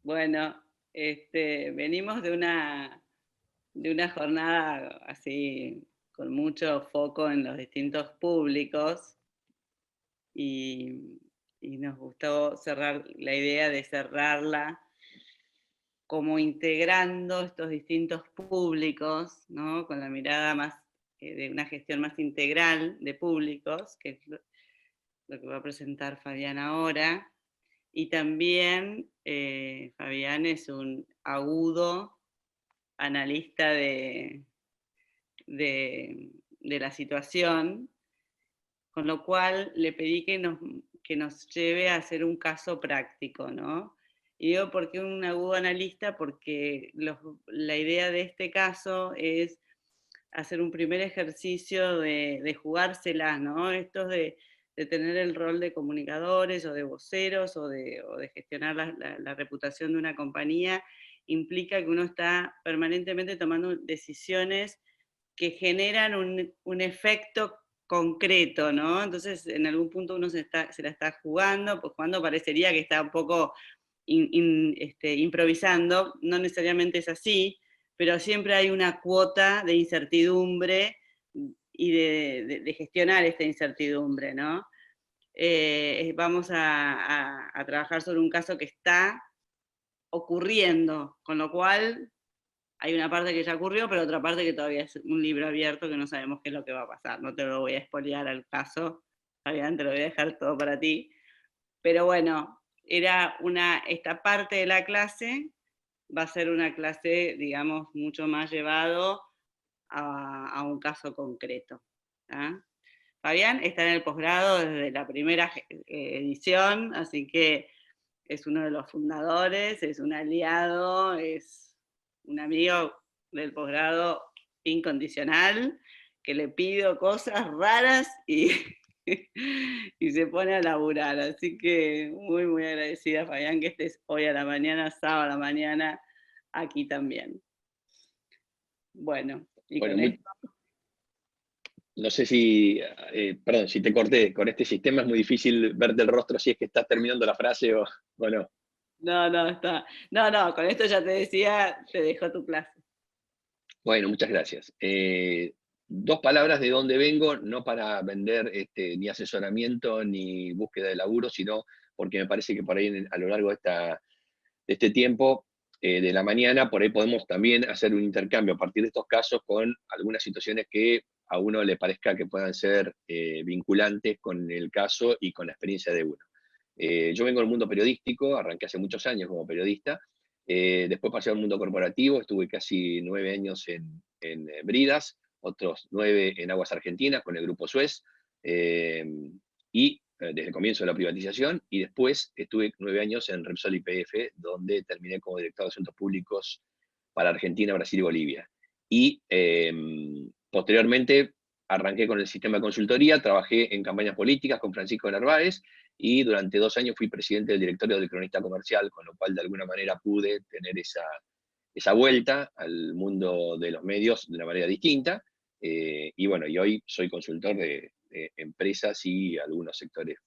Bueno, venimos de una jornada así con mucho foco en los distintos públicos y, y nos gustó cerrar la idea de cerrarla como integrando estos distintos públicos, ¿no? Con la mirada más de una gestión más integral de públicos, que es lo que va a presentar Fabián ahora. Y también Fabián es un agudo analista de la situación, con lo cual le pedí que nos lleve a hacer un caso práctico, ¿no? Y digo, ¿por qué un agudo analista? Porque la idea de este caso es hacer un primer ejercicio de jugárselas, ¿no? Estos de tener el rol de comunicadores o de voceros o de gestionar la reputación de una compañía, implica que uno está permanentemente tomando decisiones que generan un efecto concreto, ¿no? Entonces, en algún punto uno se la está jugando, pues cuando parecería que está un poco improvisando, no necesariamente es así, pero siempre hay una cuota de incertidumbre y de gestionar esta incertidumbre, ¿no? Vamos a trabajar sobre un caso que está ocurriendo, con lo cual hay una parte que ya ocurrió, pero otra parte que todavía es un libro abierto que no sabemos qué es lo que va a pasar. No te lo voy a spoilear al caso, Fabián, te lo voy a dejar todo para ti. Pero bueno, esta parte de la clase va a ser una clase, digamos, mucho más llevado a un caso concreto. ¿Ah? Fabián está en el posgrado desde la primera edición, así que es uno de los fundadores, es un aliado, es un amigo del posgrado incondicional, que le pido cosas raras y se pone a laburar. Así que muy, muy agradecida, Fabián, que estés hoy a la mañana, sábado a la mañana, aquí también. Bueno, y Bueno, con esto... no sé si, perdón, si te corté, con este sistema es muy difícil verte el rostro si es que estás terminando la frase o no. No, no, está. No, no, con esto ya te decía, te dejo tu clase. Bueno, muchas gracias. Dos palabras de dónde vengo, no para vender ni asesoramiento ni búsqueda de laburo, sino porque me parece que por ahí a lo largo de este tiempo de la mañana, por ahí podemos también hacer un intercambio a partir de estos casos con algunas situaciones que a uno le parezca que puedan ser vinculantes con el caso y con la experiencia de uno. Yo vengo del mundo periodístico, arranqué hace muchos años como periodista, después pasé al mundo corporativo, estuve casi 9 años en Bridas, otros 9 en Aguas Argentinas con el Grupo Suez, y desde el comienzo de la privatización, y después estuve 9 años en Repsol YPF, donde terminé como director de Asuntos Públicos para Argentina, Brasil y Bolivia. Y posteriormente arranqué con el sistema de consultoría, trabajé en campañas políticas con Francisco Narváez, y durante 2 años fui presidente del directorio del Cronista Comercial, con lo cual de alguna manera pude tener esa vuelta al mundo de los medios de una manera distinta. Y bueno, y hoy soy consultor de empresas y algunos sectores,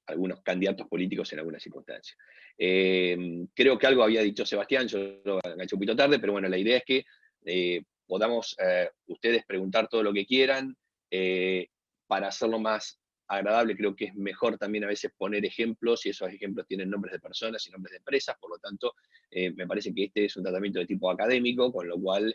algunos candidatos políticos en algunas circunstancias. Creo que algo había dicho Sebastián, yo lo enganché un poquito tarde, pero bueno, la idea es que podamos ustedes preguntar todo lo que quieran. Para hacerlo más agradable, creo que es mejor también a veces poner ejemplos, y esos ejemplos tienen nombres de personas y nombres de empresas, por lo tanto, me parece que este es un tratamiento de tipo académico, con lo cual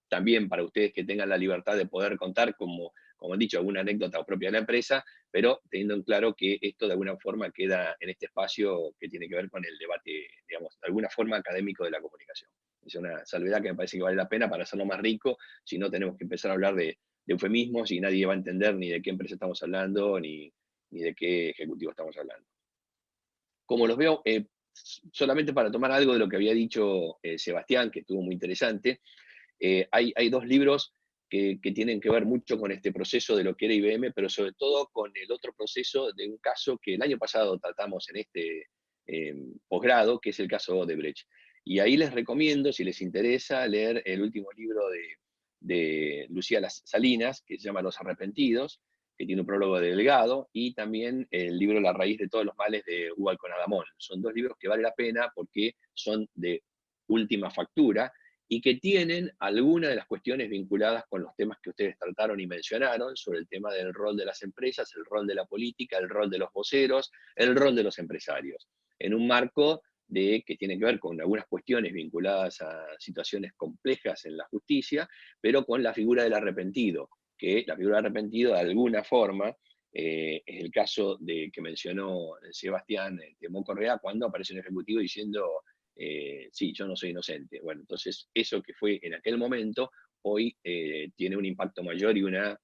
también para ustedes que tengan la libertad de poder contar, como han dicho, alguna anécdota propia de la empresa, pero teniendo en claro que esto de alguna forma queda en este espacio que tiene que ver con el debate, digamos, de alguna forma académico de la comunicación. Es una salvedad que me parece que vale la pena para hacerlo más rico, si no tenemos que empezar a hablar de eufemismos y nadie va a entender ni de qué empresa estamos hablando, ni de qué ejecutivo estamos hablando. Como los veo, solamente para tomar algo de lo que había dicho Sebastián, que estuvo muy interesante, hay 2 libros que tienen que ver mucho con este proceso de lo que era IBM, pero sobre todo con el otro proceso de un caso que el año pasado tratamos en este posgrado, que es el caso Odebrecht. Y ahí les recomiendo, si les interesa, leer el último libro de Lucía Salinas, que se llama Los Arrepentidos, que tiene un prólogo de Delgado, y también el libro La raíz de todos los males de Hugo Alcón Adamón. Son dos libros que vale la pena porque son de última factura y que tienen algunas de las cuestiones vinculadas con los temas que ustedes trataron y mencionaron, sobre el tema del rol de las empresas, el rol de la política, el rol de los voceros, el rol de los empresarios, en un marco que tiene que ver con algunas cuestiones vinculadas a situaciones complejas en la justicia, pero con la figura del arrepentido, que la figura del arrepentido de alguna forma es el caso que mencionó Sebastián Temó Correa cuando aparece un ejecutivo diciendo sí, yo no soy inocente. Bueno, entonces eso que fue en aquel momento, hoy tiene un impacto mayor y una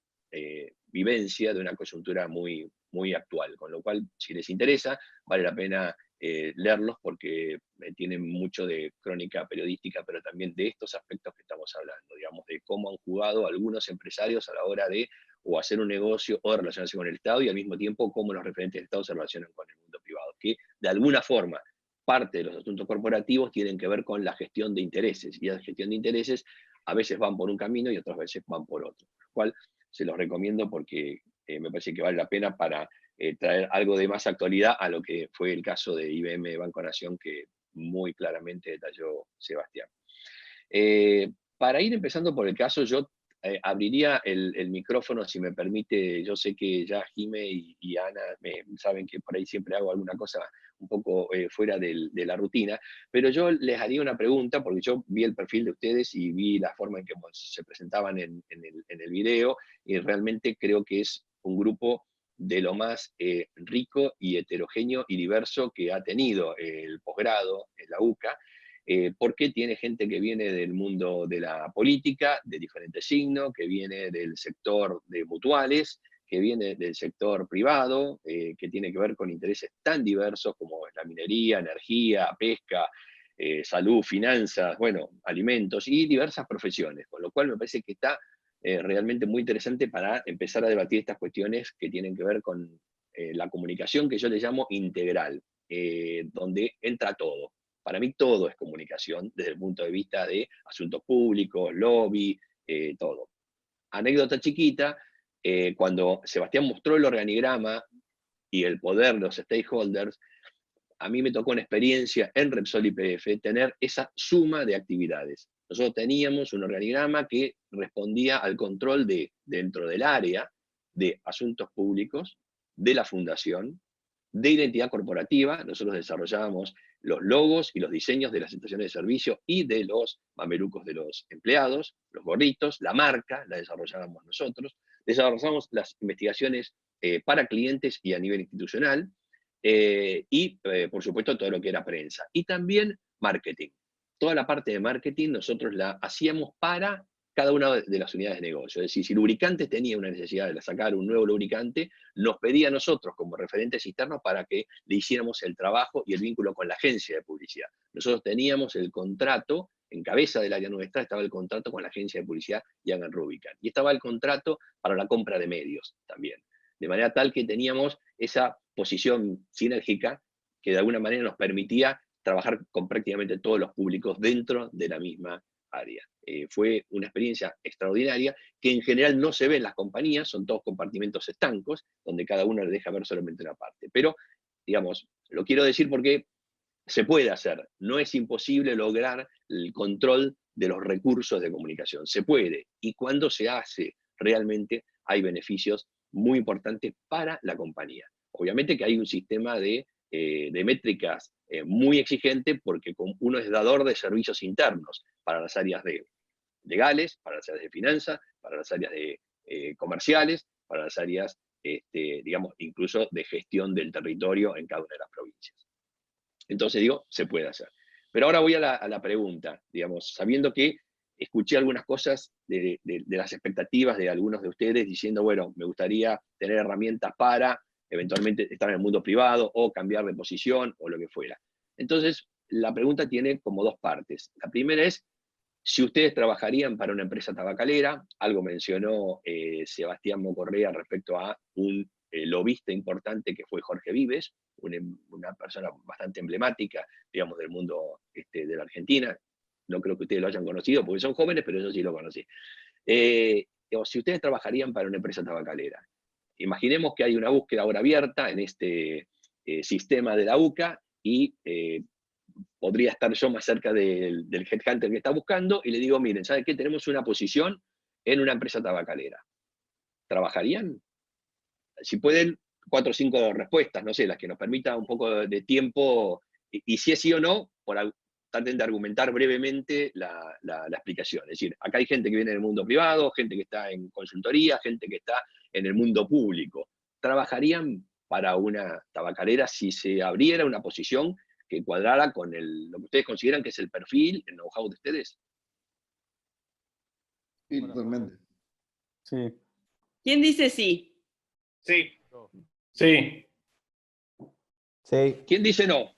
vivencia de una coyuntura muy, muy actual. Con lo cual, si les interesa, vale la pena leerlos porque tienen mucho de crónica periodística, pero también de estos aspectos que estamos hablando, digamos, de cómo han jugado algunos empresarios a la hora de o hacer un negocio o de relacionarse con el Estado, y al mismo tiempo cómo los referentes del Estado se relacionan con el mundo privado, que de alguna forma parte de los asuntos corporativos tienen que ver con la gestión de intereses, y la gestión de intereses a veces van por un camino y otras veces van por otro, lo cual se los recomiendo porque me parece que vale la pena para traer algo de más actualidad a lo que fue el caso de IBM Banco Nación, que muy claramente detalló Sebastián. Para ir empezando por el caso, yo abriría el micrófono, si me permite. Yo sé que ya Jime y Ana saben que por ahí siempre hago alguna cosa un poco fuera de la rutina, pero yo les haría una pregunta, porque yo vi el perfil de ustedes y vi la forma en que se presentaban en el video, y realmente creo que es un grupo de lo más rico y heterogéneo y diverso que ha tenido el posgrado en la UCA, porque tiene gente que viene del mundo de la política, de diferentes signos, que viene del sector de mutuales, que viene del sector privado, que tiene que ver con intereses tan diversos como la minería, energía, pesca, salud, finanzas, bueno, alimentos y diversas profesiones, con lo cual me parece que está realmente muy interesante para empezar a debatir estas cuestiones que tienen que ver con la comunicación, que yo le llamo integral, donde entra todo. Para mí todo es comunicación desde el punto de vista de asuntos públicos, lobby, todo. Anécdota chiquita, cuando Sebastián mostró el organigrama y el poder de los stakeholders, a mí me tocó una experiencia en Repsol YPF tener esa suma de actividades. Nosotros teníamos un organigrama que respondía al control dentro del área de asuntos públicos, de la fundación, de identidad corporativa. Nosotros desarrollábamos los logos y los diseños de las estaciones de servicio y de los mamelucos de los empleados, los gorritos, la marca la desarrollábamos nosotros, desarrollamos las investigaciones para clientes y a nivel institucional, por supuesto todo lo que era prensa. Y también marketing. Toda la parte de marketing nosotros la hacíamos para cada una de las unidades de negocio. Es decir, si lubricantes tenía una necesidad de sacar un nuevo lubricante, nos pedía a nosotros como referentes externos para que le hiciéramos el trabajo y el vínculo con la agencia de publicidad. Nosotros teníamos el contrato, en cabeza del área nuestra estaba el contrato con la agencia de publicidad Young & Rubicam, y estaba el contrato para la compra de medios también. De manera tal que teníamos esa posición sinérgica que de alguna manera nos permitía trabajar con prácticamente todos los públicos dentro de la misma área. Fue una experiencia extraordinaria que en general no se ve en las compañías, son todos compartimentos estancos, donde cada uno le deja ver solamente una parte. Pero, digamos, lo quiero decir porque se puede hacer, no es imposible lograr el control de los recursos de comunicación, se puede, y cuando se hace realmente hay beneficios muy importantes para la compañía. Obviamente que hay un sistema de métricas muy exigente, porque uno es dador de servicios internos para las áreas legales, para las áreas de finanzas, para las áreas comerciales, para las áreas, digamos, incluso de gestión del territorio en cada una de las provincias. Entonces digo, se puede hacer. Pero ahora voy a la pregunta, digamos, sabiendo que escuché algunas cosas de las expectativas de algunos de ustedes diciendo, bueno, me gustaría tener herramientas para eventualmente estar en el mundo privado o cambiar de posición o lo que fuera. Entonces, la pregunta tiene como dos partes. La primera es si ustedes trabajarían para una empresa tabacalera. Algo mencionó Sebastián Mocorrea respecto a un lobista importante que fue Jorge Vives, una persona bastante emblemática, digamos, del mundo de la Argentina. No creo que ustedes lo hayan conocido porque son jóvenes, pero yo sí lo conocí. Si ustedes trabajarían para una empresa tabacalera, imaginemos que hay una búsqueda ahora abierta en este sistema de la UCA y podría estar yo más cerca del headhunter que está buscando y le digo, miren, ¿saben qué? Tenemos una posición en una empresa tabacalera. ¿Trabajarían? Si pueden, 4 o 5 respuestas, no sé, las que nos permita un poco de tiempo, y si es sí o no, traten de argumentar brevemente la explicación. Es decir, acá hay gente que viene del mundo privado, gente que está en consultoría, gente que está en el mundo público. ¿Trabajarían para una tabacalera si se abriera una posición que cuadrara con lo que ustedes consideran que es el perfil, el know-how de ustedes? Sí, totalmente. Sí. ¿Quién dice sí? Sí. Sí. Sí. ¿Quién dice no?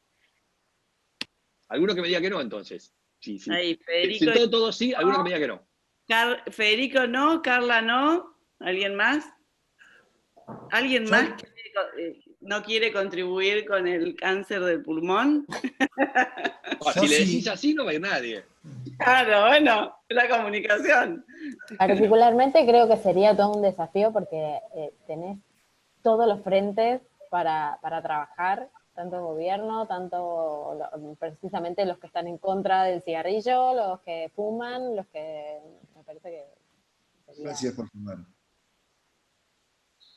¿Alguno que me diga que no, entonces? Sí. Ahí, Si Federico. todo sí, alguno que me diga que no. Federico no, Carla no. ¿Alguien más? ¿Alguien más que no quiere contribuir con el cáncer del pulmón? Si le decís así, no va a ir nadie. Claro, bueno, la comunicación. Particularmente creo que sería todo un desafío porque tenés todos los frentes para trabajar, tanto el gobierno, tanto precisamente los que están en contra del cigarrillo, los que fuman, los que me parece que sería... Gracias por fumar.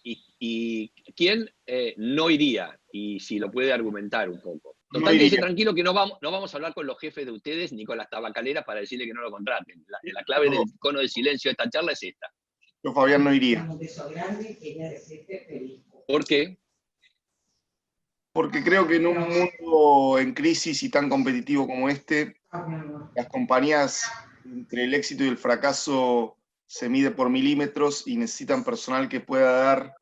¿Y quién no iría? Y si lo puede argumentar un poco. No Total, quédese iría. tranquilo que no vamos a hablar con los jefes de ustedes ni con las tabacaleras para decirle que no lo contraten. La clave del cono de silencio de esta charla es esta. Yo, Fabián, no iría. ¿Por qué? Porque creo que en un mundo en crisis y tan competitivo como este, las compañías, entre el éxito y el fracaso, se mide por milímetros y necesitan personal que pueda dar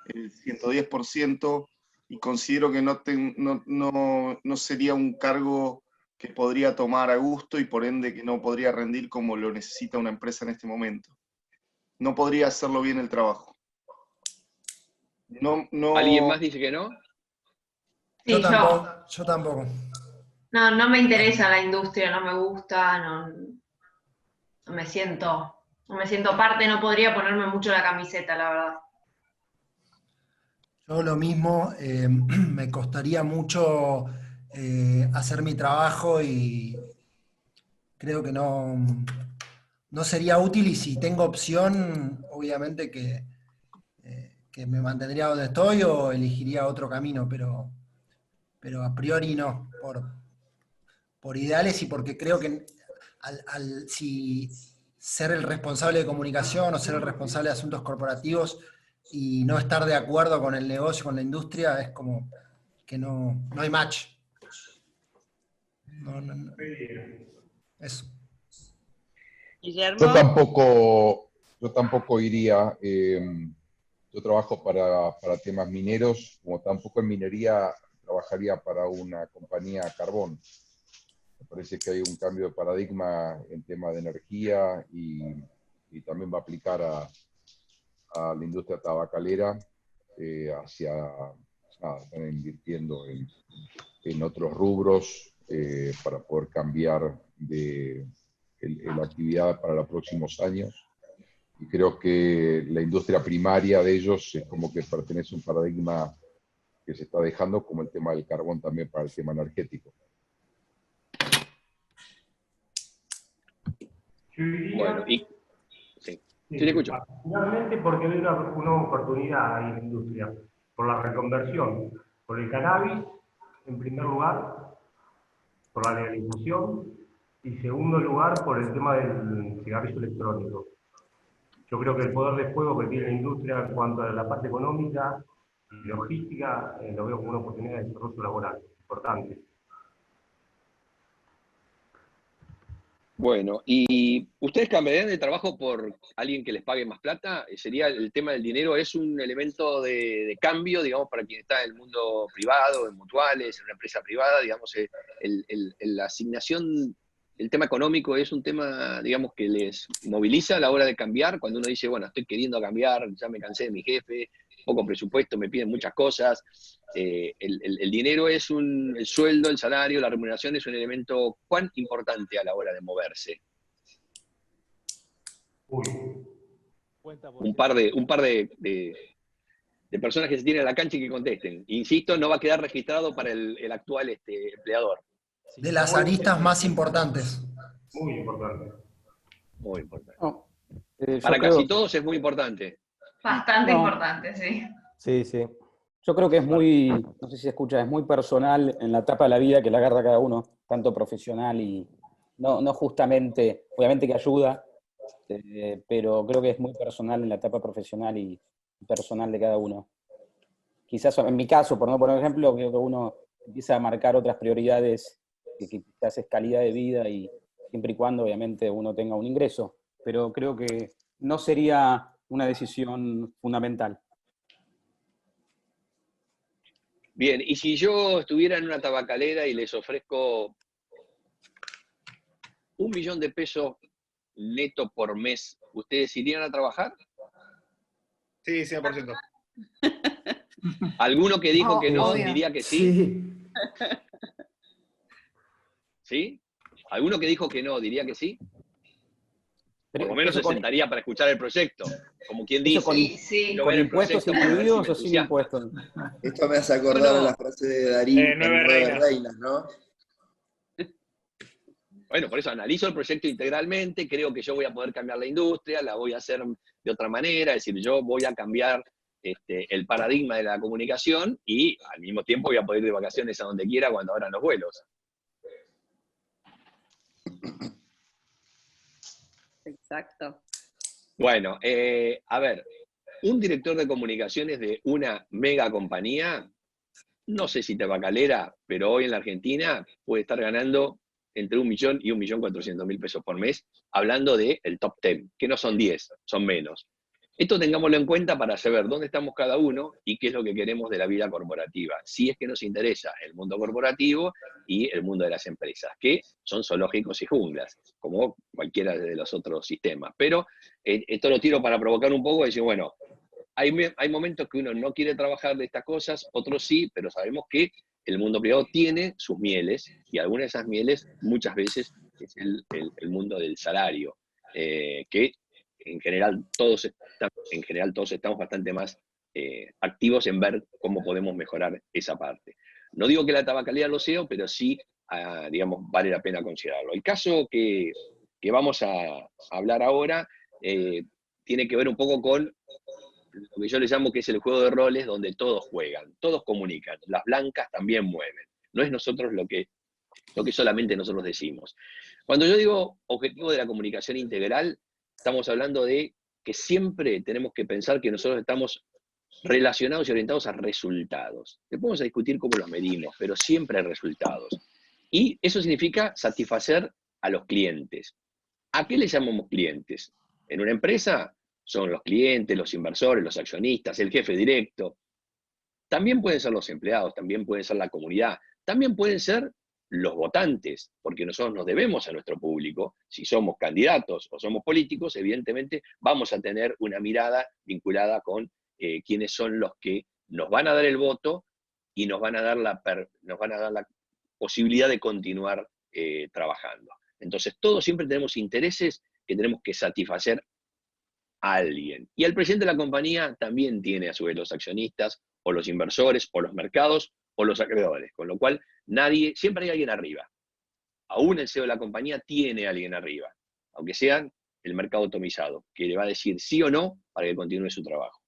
el 110%, y considero que no sería un cargo que podría tomar a gusto y por ende que no podría rendir como lo necesita una empresa en este momento. No podría hacerlo bien el trabajo. ¿Alguien más dice que no? Sí, Yo tampoco. No me interesa la industria, no me gusta, no me siento parte, no podría ponerme mucho la camiseta, la verdad. Yo lo mismo, me costaría mucho hacer mi trabajo y creo que no sería útil, y si tengo opción, obviamente que me mantendría donde estoy o elegiría otro camino, pero a priori no, por ideales y porque creo que si ser el responsable de comunicación o ser el responsable de asuntos corporativos y no estar de acuerdo con el negocio, con la industria, es como que no hay match. No. Eso. Guillermo. Yo tampoco iría. Yo trabajo para temas mineros, como tampoco en minería trabajaría para una compañía carbón. Me parece que hay un cambio de paradigma en tema de energía y también va a aplicar a la industria tabacalera, están invirtiendo en otros rubros para poder cambiar la actividad para los próximos años. Y creo que la industria primaria de ellos es como que pertenece a un paradigma que se está dejando, como el tema del carbón también para el tema energético. Bueno, sí, le escucho. Finalmente, porque hay una oportunidad ahí en la industria, por la reconversión, por el cannabis, en primer lugar, por la legalización, y segundo lugar, por el tema del cigarrillo electrónico. Yo creo que el poder de fuego que tiene la industria en cuanto a la parte económica y logística, lo veo como una oportunidad de desarrollo laboral importante. Bueno, ¿y ustedes cambiarían de trabajo por alguien que les pague más plata? ¿Sería el tema del dinero? ¿Es un elemento de cambio, digamos, para quien está en el mundo privado, en mutuales, en una empresa privada? Digamos, la asignación, el tema económico es un tema, digamos, que les moviliza a la hora de cambiar, cuando uno dice, bueno, estoy queriendo cambiar, ya me cansé de mi jefe, poco presupuesto, me piden muchas cosas. El dinero es el sueldo, el salario, la remuneración es un elemento ¿cuán importante a la hora de moverse? Un par de de personas que se tienen a la cancha y que contesten. Insisto, no va a quedar registrado para el actual empleador. De las aristas más importantes. Muy importante. Muy importante. No, Para yo casi creo, todos es muy importante. Bastante No. importante, sí. sí, sí. Yo creo que es muy, no sé si se escucha, es muy personal en la etapa de la vida que la agarra cada uno, tanto profesional y no justamente, obviamente que ayuda, pero creo que es muy personal en la etapa profesional y personal de cada uno. Quizás en mi caso, por no poner ejemplo, creo que uno empieza a marcar otras prioridades que quizás es calidad de vida y siempre y cuando obviamente uno tenga un ingreso, pero creo que no sería una decisión fundamental. Bien, y si yo estuviera en una tabacalera y les ofrezco 1 millón de pesos neto por mes, ¿ustedes irían a trabajar? Sí, 100%. ¿Alguno que dijo que no obvio. diría que sí? Sí. ¿Sí? ¿Alguno que dijo que no diría que sí? Por lo menos Eso se sentaría para escuchar el proyecto, como quien eso dice. con, Sí, sí. quiero ¿con ver el impuestos proyecto para ver si incluidos me o sin entusiasma. impuestos? Esto me hace acordar No, a no. la frase de Darín en Nueve Nueve Reinas. Reinas, ¿no? Bueno, por eso analizo el proyecto integralmente, creo que yo voy a poder cambiar la industria, la voy a hacer de otra manera, es decir, yo voy a cambiar el paradigma de la comunicación y al mismo tiempo voy a poder ir de vacaciones a donde quiera cuando abran los vuelos. Exacto. Bueno, a ver, un director de comunicaciones de una mega compañía, no sé si tabacalera, pero hoy en la Argentina puede estar ganando entre 1 millón y 1.400.000 pesos por mes, hablando del top 10, que no son 10, son menos. Esto tengámoslo en cuenta para saber dónde estamos cada uno y qué es lo que queremos de la vida corporativa, si es que nos interesa el mundo corporativo y el mundo de las empresas, que son zoológicos y junglas, como cualquiera de los otros sistemas. Pero esto lo tiro para provocar un poco y decir, bueno, hay momentos que uno no quiere trabajar de estas cosas, otros sí, pero sabemos que el mundo privado tiene sus mieles, y algunas de esas mieles muchas veces es el mundo del salario, que en general todos estamos bastante más activos en ver cómo podemos mejorar esa parte. No digo que la tabacalera lo sea, pero sí, digamos, vale la pena considerarlo. El caso que vamos a hablar ahora tiene que ver un poco con lo que yo les llamo que es el juego de roles donde todos juegan, todos comunican, las blancas también mueven. No es nosotros lo que solamente nosotros decimos. Cuando yo digo objetivo de la comunicación integral, estamos hablando de que siempre tenemos que pensar que nosotros estamos relacionados y orientados a resultados. Después vamos a discutir cómo los medimos, pero siempre hay resultados. Y eso significa satisfacer a los clientes. ¿A qué le llamamos clientes? En una empresa son los clientes, los inversores, los accionistas, el jefe directo. También pueden ser los empleados, también puede ser la comunidad, también pueden ser los votantes, porque nosotros nos debemos a nuestro público. Si somos candidatos o somos políticos, evidentemente vamos a tener una mirada vinculada con quiénes son los que nos van a dar el voto y nos van a dar la posibilidad de continuar trabajando. Entonces, todos siempre tenemos intereses que tenemos que satisfacer a alguien. Y el presidente de la compañía también tiene a su vez los accionistas, o los inversores, o los mercados, o los acreedores. Con lo cual, siempre hay alguien arriba. Aún el CEO de la compañía tiene a alguien arriba, aunque sea el mercado atomizado, que le va a decir sí o no para que continúe su trabajo.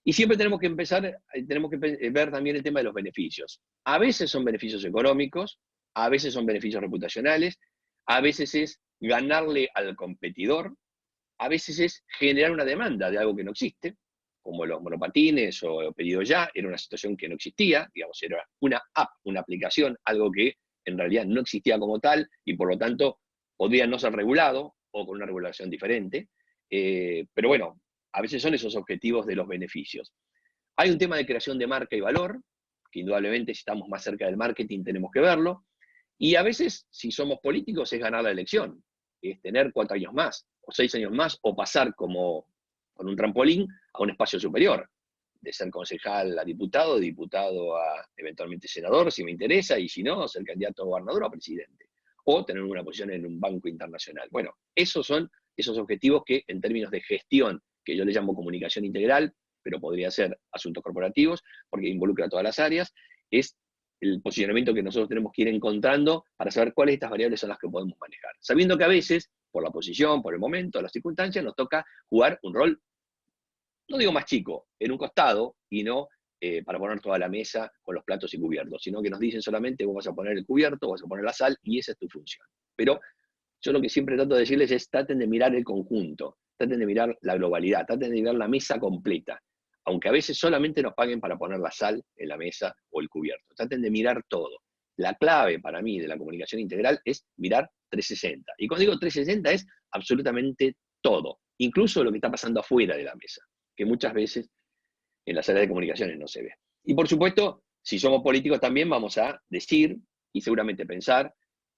Y siempre tenemos que ver también el tema de los beneficios. A veces son beneficios económicos, a veces son beneficios reputacionales, a veces es ganarle al competidor, a veces es generar una demanda de algo que no existe, como los monopatines o pedido ya, era una situación que no existía, digamos, era una app, una aplicación, algo que en realidad no existía como tal y por lo tanto podría no ser regulado o con una regulación diferente. Pero bueno, a veces son esos objetivos de los beneficios. Hay un tema de creación de marca y valor, que indudablemente si estamos más cerca del marketing tenemos que verlo, y a veces si somos políticos es ganar la elección, es tener 4 años más, o 6 años más, o pasar como con un trampolín a un espacio superior, de ser concejal a diputado, de diputado a eventualmente senador, si me interesa, y si no, ser candidato a gobernador o a presidente, o tener una posición en un banco internacional. Bueno, esos son esos objetivos que en términos de gestión, que yo le llamo comunicación integral, pero podría ser asuntos corporativos, porque involucra a todas las áreas, es el posicionamiento que nosotros tenemos que ir encontrando para saber cuáles de estas variables son las que podemos manejar. Sabiendo que a veces, por la posición, por el momento, las circunstancias, nos toca jugar un rol, no digo más chico, en un costado, y no para poner toda la mesa con los platos y cubiertos, sino que nos dicen solamente vos vas a poner el cubierto, vas a poner la sal, y esa es tu función. Pero yo lo que siempre trato de decirles es, traten de mirar el conjunto, traten de mirar la globalidad, traten de mirar la mesa completa, aunque a veces solamente nos paguen para poner la sal en la mesa o el cubierto. Traten de mirar todo. La clave para mí de la comunicación integral es mirar 360. Y cuando digo 360 es absolutamente todo, incluso lo que está pasando afuera de la mesa, que muchas veces en las áreas de comunicaciones no se ve. Y por supuesto, si somos políticos también vamos a decir, y seguramente pensar,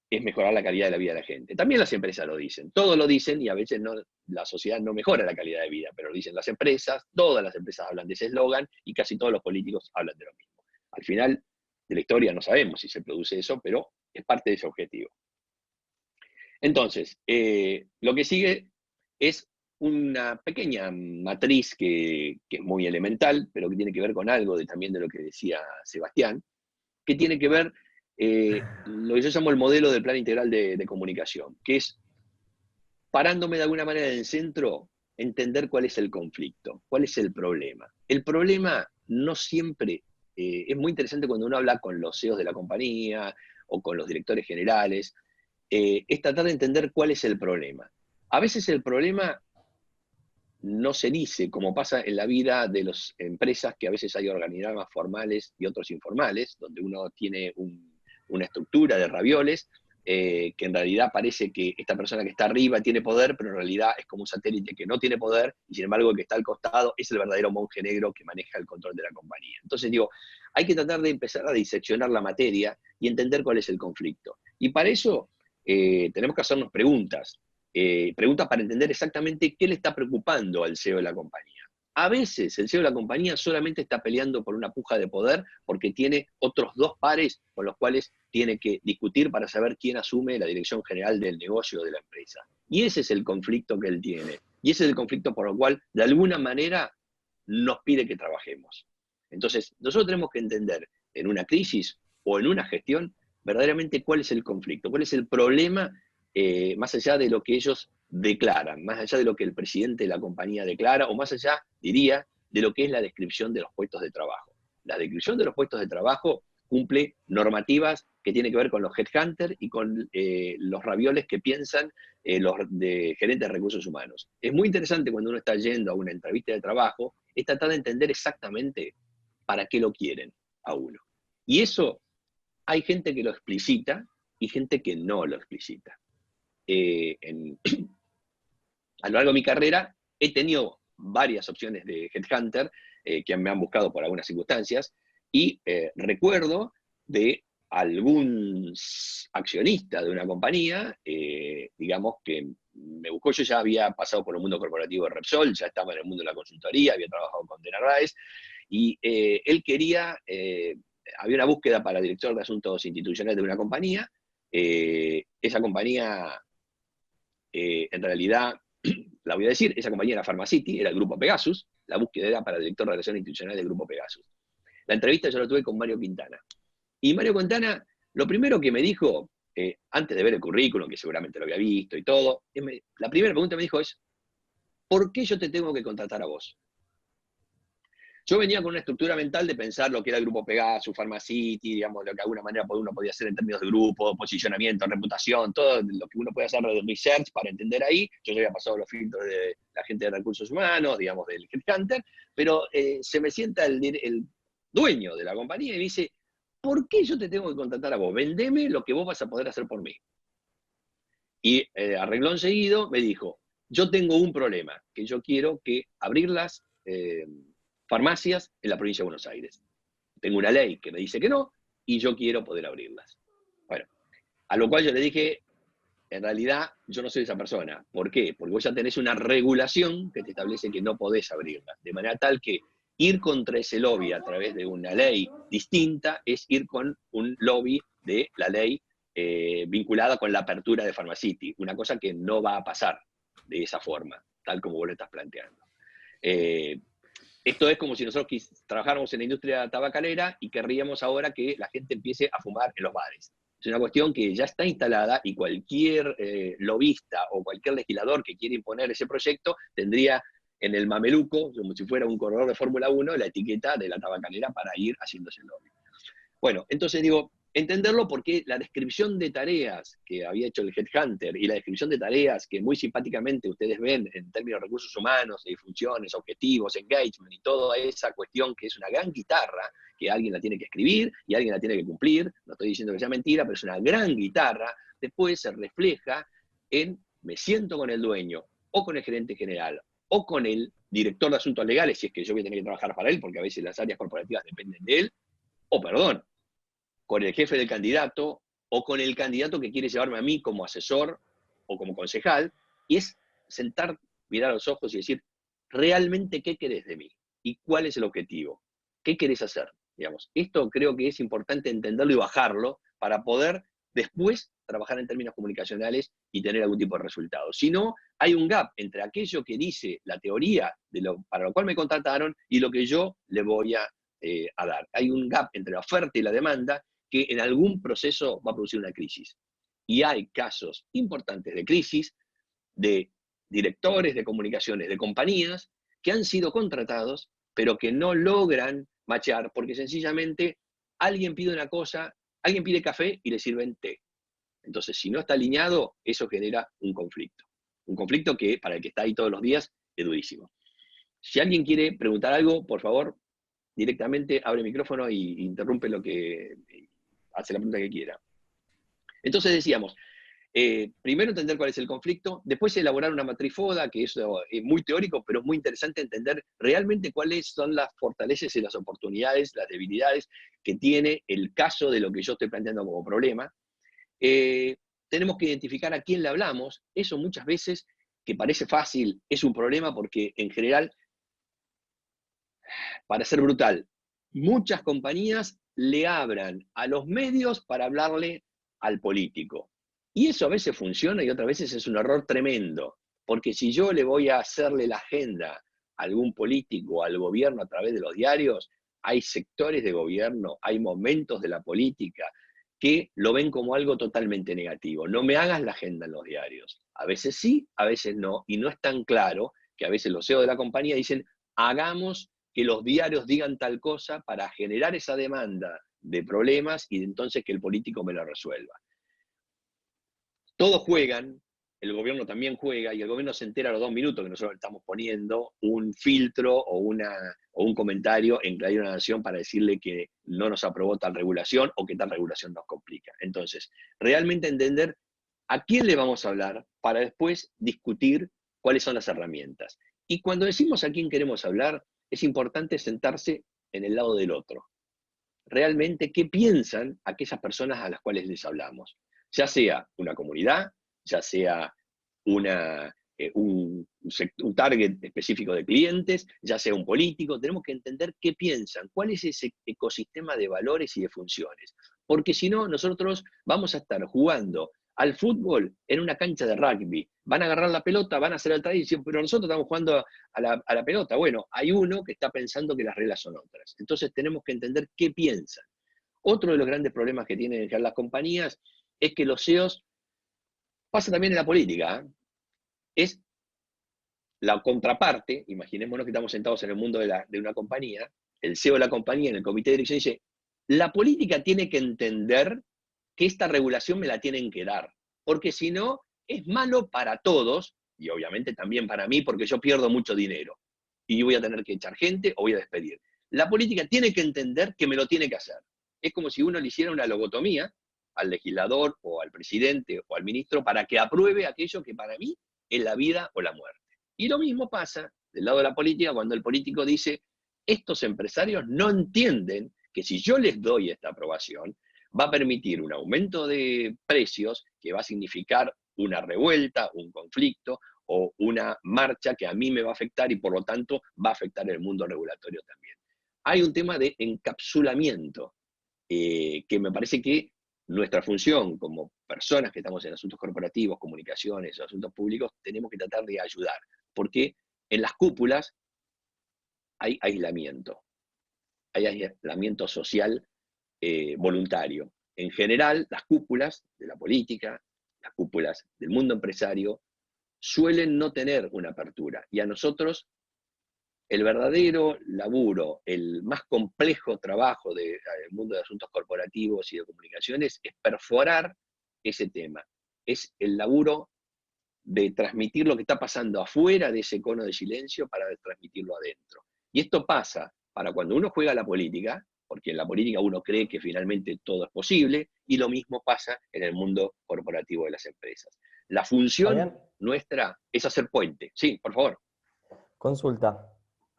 es mejorar la calidad de la vida de la gente. También las empresas lo dicen, todos lo dicen, y a veces no, la sociedad no mejora la calidad de vida, pero lo dicen las empresas, todas las empresas hablan de ese eslogan, y casi todos los políticos hablan de lo mismo. Al final de la historia no sabemos si se produce eso, pero es parte de ese objetivo. Entonces, lo que sigue es una pequeña matriz que es muy elemental, pero que tiene que ver con algo también de lo que decía Sebastián, que tiene que ver lo que yo llamo el modelo del plan integral de comunicación, que es, parándome de alguna manera en el centro, entender cuál es el conflicto, cuál es el problema. El problema no siempre, es muy interesante cuando uno habla con los CEOs de la compañía o con los directores generales, es tratar de entender cuál es el problema. A veces el problema no se dice, como pasa en la vida de las empresas, que a veces hay organigramas formales y otros informales, donde uno tiene una estructura de ravioles, que en realidad parece que esta persona que está arriba tiene poder, pero en realidad es como un satélite que no tiene poder, y sin embargo el que está al costado es el verdadero monje negro que maneja el control de la compañía. Entonces digo, hay que tratar de empezar a diseccionar la materia y entender cuál es el conflicto. Y para eso tenemos que hacernos preguntas. Preguntas para entender exactamente qué le está preocupando al CEO de la compañía. A veces el CEO de la compañía solamente está peleando por una puja de poder porque tiene otros dos pares con los cuales tiene que discutir para saber quién asume la dirección general del negocio de la empresa. Y ese es el conflicto que él tiene. Y ese es el conflicto por el cual, de alguna manera, nos pide que trabajemos. Entonces, nosotros tenemos que entender en una crisis o en una gestión verdaderamente cuál es el conflicto, cuál es el problema, más allá de lo que ellos declaran, más allá de lo que el presidente de la compañía declara, o más allá, diría, de lo que es la descripción de los puestos de trabajo. La descripción de los puestos de trabajo cumple normativas que tienen que ver con los headhunters y con los ravioles que piensan los de gerentes de recursos humanos. Es muy interesante cuando uno está yendo a una entrevista de trabajo, es tratar de entender exactamente para qué lo quieren a uno. Y eso hay gente que lo explicita y gente que no lo explicita. A lo largo de mi carrera he tenido varias opciones de headhunter que me han buscado por algunas circunstancias, y recuerdo de algún accionista de una compañía, digamos, que me buscó. Yo ya había pasado por el mundo corporativo de Repsol, ya estaba en el mundo de la consultoría, había trabajado con De Narváez, y él quería, había una búsqueda para director de asuntos institucionales de una compañía. Esa compañía, en realidad, la voy a decir, esa compañía era Pharmacity, era el Grupo Pegasus, la búsqueda era para el director de relaciones institucionales del Grupo Pegasus. La entrevista yo la tuve con Mario Quintana. Y Mario Quintana, lo primero que me dijo, antes de ver el currículum, que seguramente lo había visto y todo, la primera pregunta me dijo es, ¿por qué yo te tengo que contratar a vos? Yo venía con una estructura mental de pensar lo que era el Grupo Pegasus, Pharmacity, digamos, lo que de alguna manera uno podía hacer en términos de grupo, posicionamiento, reputación, todo lo que uno puede hacer de research para entender ahí. Yo ya había pasado los filtros de la gente de recursos humanos, digamos, del headhunter, pero se me sienta el dueño de la compañía y me dice, ¿por qué yo te tengo que contratar a vos? Vendeme lo que vos vas a poder hacer por mí. Y a renglón seguido me dijo, yo tengo un problema, que yo quiero que abrirlas farmacias en la provincia de Buenos Aires. Tengo una ley que me dice que no, y yo quiero poder abrirlas. Bueno, a lo cual yo le dije, en realidad yo no soy esa persona. ¿Por qué? Porque vos ya tenés una regulación que te establece que no podés abrirlas. De manera tal que ir contra ese lobby a través de una ley distinta es ir con un lobby de la ley vinculada con la apertura de Pharmacity. Una cosa que no va a pasar de esa forma, tal como vos lo estás planteando. Esto es como si nosotros trabajáramos en la industria tabacalera y querríamos ahora que la gente empiece a fumar en los bares. Es una cuestión que ya está instalada y cualquier lobista o cualquier legislador que quiera imponer ese proyecto tendría en el mameluco, como si fuera un corredor de Fórmula 1, la etiqueta de la tabacalera para ir haciéndose el lobby. Bueno, entonces digo, entenderlo porque la descripción de tareas que había hecho el Headhunter y la descripción de tareas que muy simpáticamente ustedes ven en términos de recursos humanos, de funciones, objetivos, engagement y toda esa cuestión que es una gran guitarra, que alguien la tiene que escribir y alguien la tiene que cumplir, no estoy diciendo que sea mentira, pero es una gran guitarra, después se refleja en me siento con el dueño o con el gerente general o con el director de asuntos legales, si es que yo voy a tener que trabajar para él, porque a veces las áreas corporativas dependen de él, o perdón, con el jefe del candidato o con el candidato que quiere llevarme a mí como asesor o como concejal, y es sentar, mirar a los ojos y decir, ¿realmente qué querés de mí? ¿Y cuál es el objetivo? ¿Qué querés hacer? Digamos, esto creo que es importante entenderlo y bajarlo para poder después trabajar en términos comunicacionales y tener algún tipo de resultado. Si no, hay un gap entre aquello que dice la teoría para lo cual me contrataron y lo que yo le voy a dar. Hay un gap entre la oferta y la demanda que en algún proceso va a producir una crisis. Y hay casos importantes de crisis de directores de comunicaciones, de compañías, que han sido contratados, pero que no logran machear, porque sencillamente alguien pide una cosa, alguien pide café y le sirven té. Entonces, si no está alineado, eso genera un conflicto. Un conflicto que, para el que está ahí todos los días, es durísimo. Si alguien quiere preguntar algo, por favor, directamente abre el micrófono e interrumpe lo que hace la pregunta que quiera. Entonces decíamos, primero entender cuál es el conflicto, después elaborar una matriz FODA, que es muy teórico, pero es muy interesante entender realmente cuáles son las fortalezas y las oportunidades, las debilidades que tiene el caso de lo que yo estoy planteando como problema. Tenemos que identificar a quién le hablamos. Eso muchas veces, que parece fácil, es un problema porque en general, para ser brutal, muchas compañías le abran a los medios para hablarle al político. Y eso a veces funciona y otras veces es un error tremendo, porque si yo le voy a hacerle la agenda a algún político, al gobierno a través de los diarios, hay sectores de gobierno, hay momentos de la política que lo ven como algo totalmente negativo. No me hagas la agenda en los diarios. A veces sí, a veces no, y no es tan claro que a veces los CEO de la compañía dicen, hagamos que los diarios digan tal cosa para generar esa demanda de problemas y entonces que el político me lo resuelva. Todos juegan, el gobierno también juega, y el gobierno se entera a los 2 minutos que nosotros estamos poniendo un filtro o un comentario en Clarín de la Nación para decirle que no nos aprobó tal regulación o que tal regulación nos complica. Entonces, realmente entender a quién le vamos a hablar para después discutir cuáles son las herramientas. Y cuando decimos a quién queremos hablar, es importante sentarse en el lado del otro. Realmente, ¿qué piensan aquellas personas a las cuales les hablamos? Ya sea una comunidad, ya sea un target específico de clientes, ya sea un político, tenemos que entender qué piensan, cuál es ese ecosistema de valores y de funciones. Porque si no, nosotros vamos a estar jugando al fútbol en una cancha de rugby. Van a agarrar la pelota, van a hacer el try y dicen, pero nosotros estamos jugando a la pelota. Bueno, hay uno que está pensando que las reglas son otras. Entonces tenemos que entender qué piensan. Otro de los grandes problemas que tienen las compañías es que los CEOs, pasa también en la política, es la contraparte. Imaginémonos que estamos sentados en el mundo de una compañía, el CEO de la compañía en el comité de dirección dice, la política tiene que entender que esta regulación me la tienen que dar, porque si no, es malo para todos, y obviamente también para mí, porque yo pierdo mucho dinero, y voy a tener que echar gente o voy a despedir. La política tiene que entender que me lo tiene que hacer. Es como si uno le hiciera una lobotomía al legislador o al presidente o al ministro para que apruebe aquello que para mí es la vida o la muerte. Y lo mismo pasa del lado de la política cuando el político dice, estos empresarios no entienden que si yo les doy esta aprobación, va a permitir un aumento de precios que va a significar una revuelta, un conflicto o una marcha que a mí me va a afectar y por lo tanto va a afectar el mundo regulatorio también. Hay un tema de encapsulamiento que me parece que nuestra función como personas que estamos en asuntos corporativos, comunicaciones, asuntos públicos, tenemos que tratar de ayudar, porque en las cúpulas hay aislamiento social voluntario. En general, las cúpulas de la política, las cúpulas del mundo empresario, suelen no tener una apertura. Y a nosotros, el verdadero laburo, el más complejo trabajo del mundo de asuntos corporativos y de comunicaciones es perforar ese tema. Es el laburo de transmitir lo que está pasando afuera de ese cono de silencio para transmitirlo adentro. Y esto pasa para cuando uno juega a la política, porque en la política uno cree que finalmente todo es posible, y lo mismo pasa en el mundo corporativo de las empresas. La función nuestra es hacer puente. Sí, por favor. Consulta.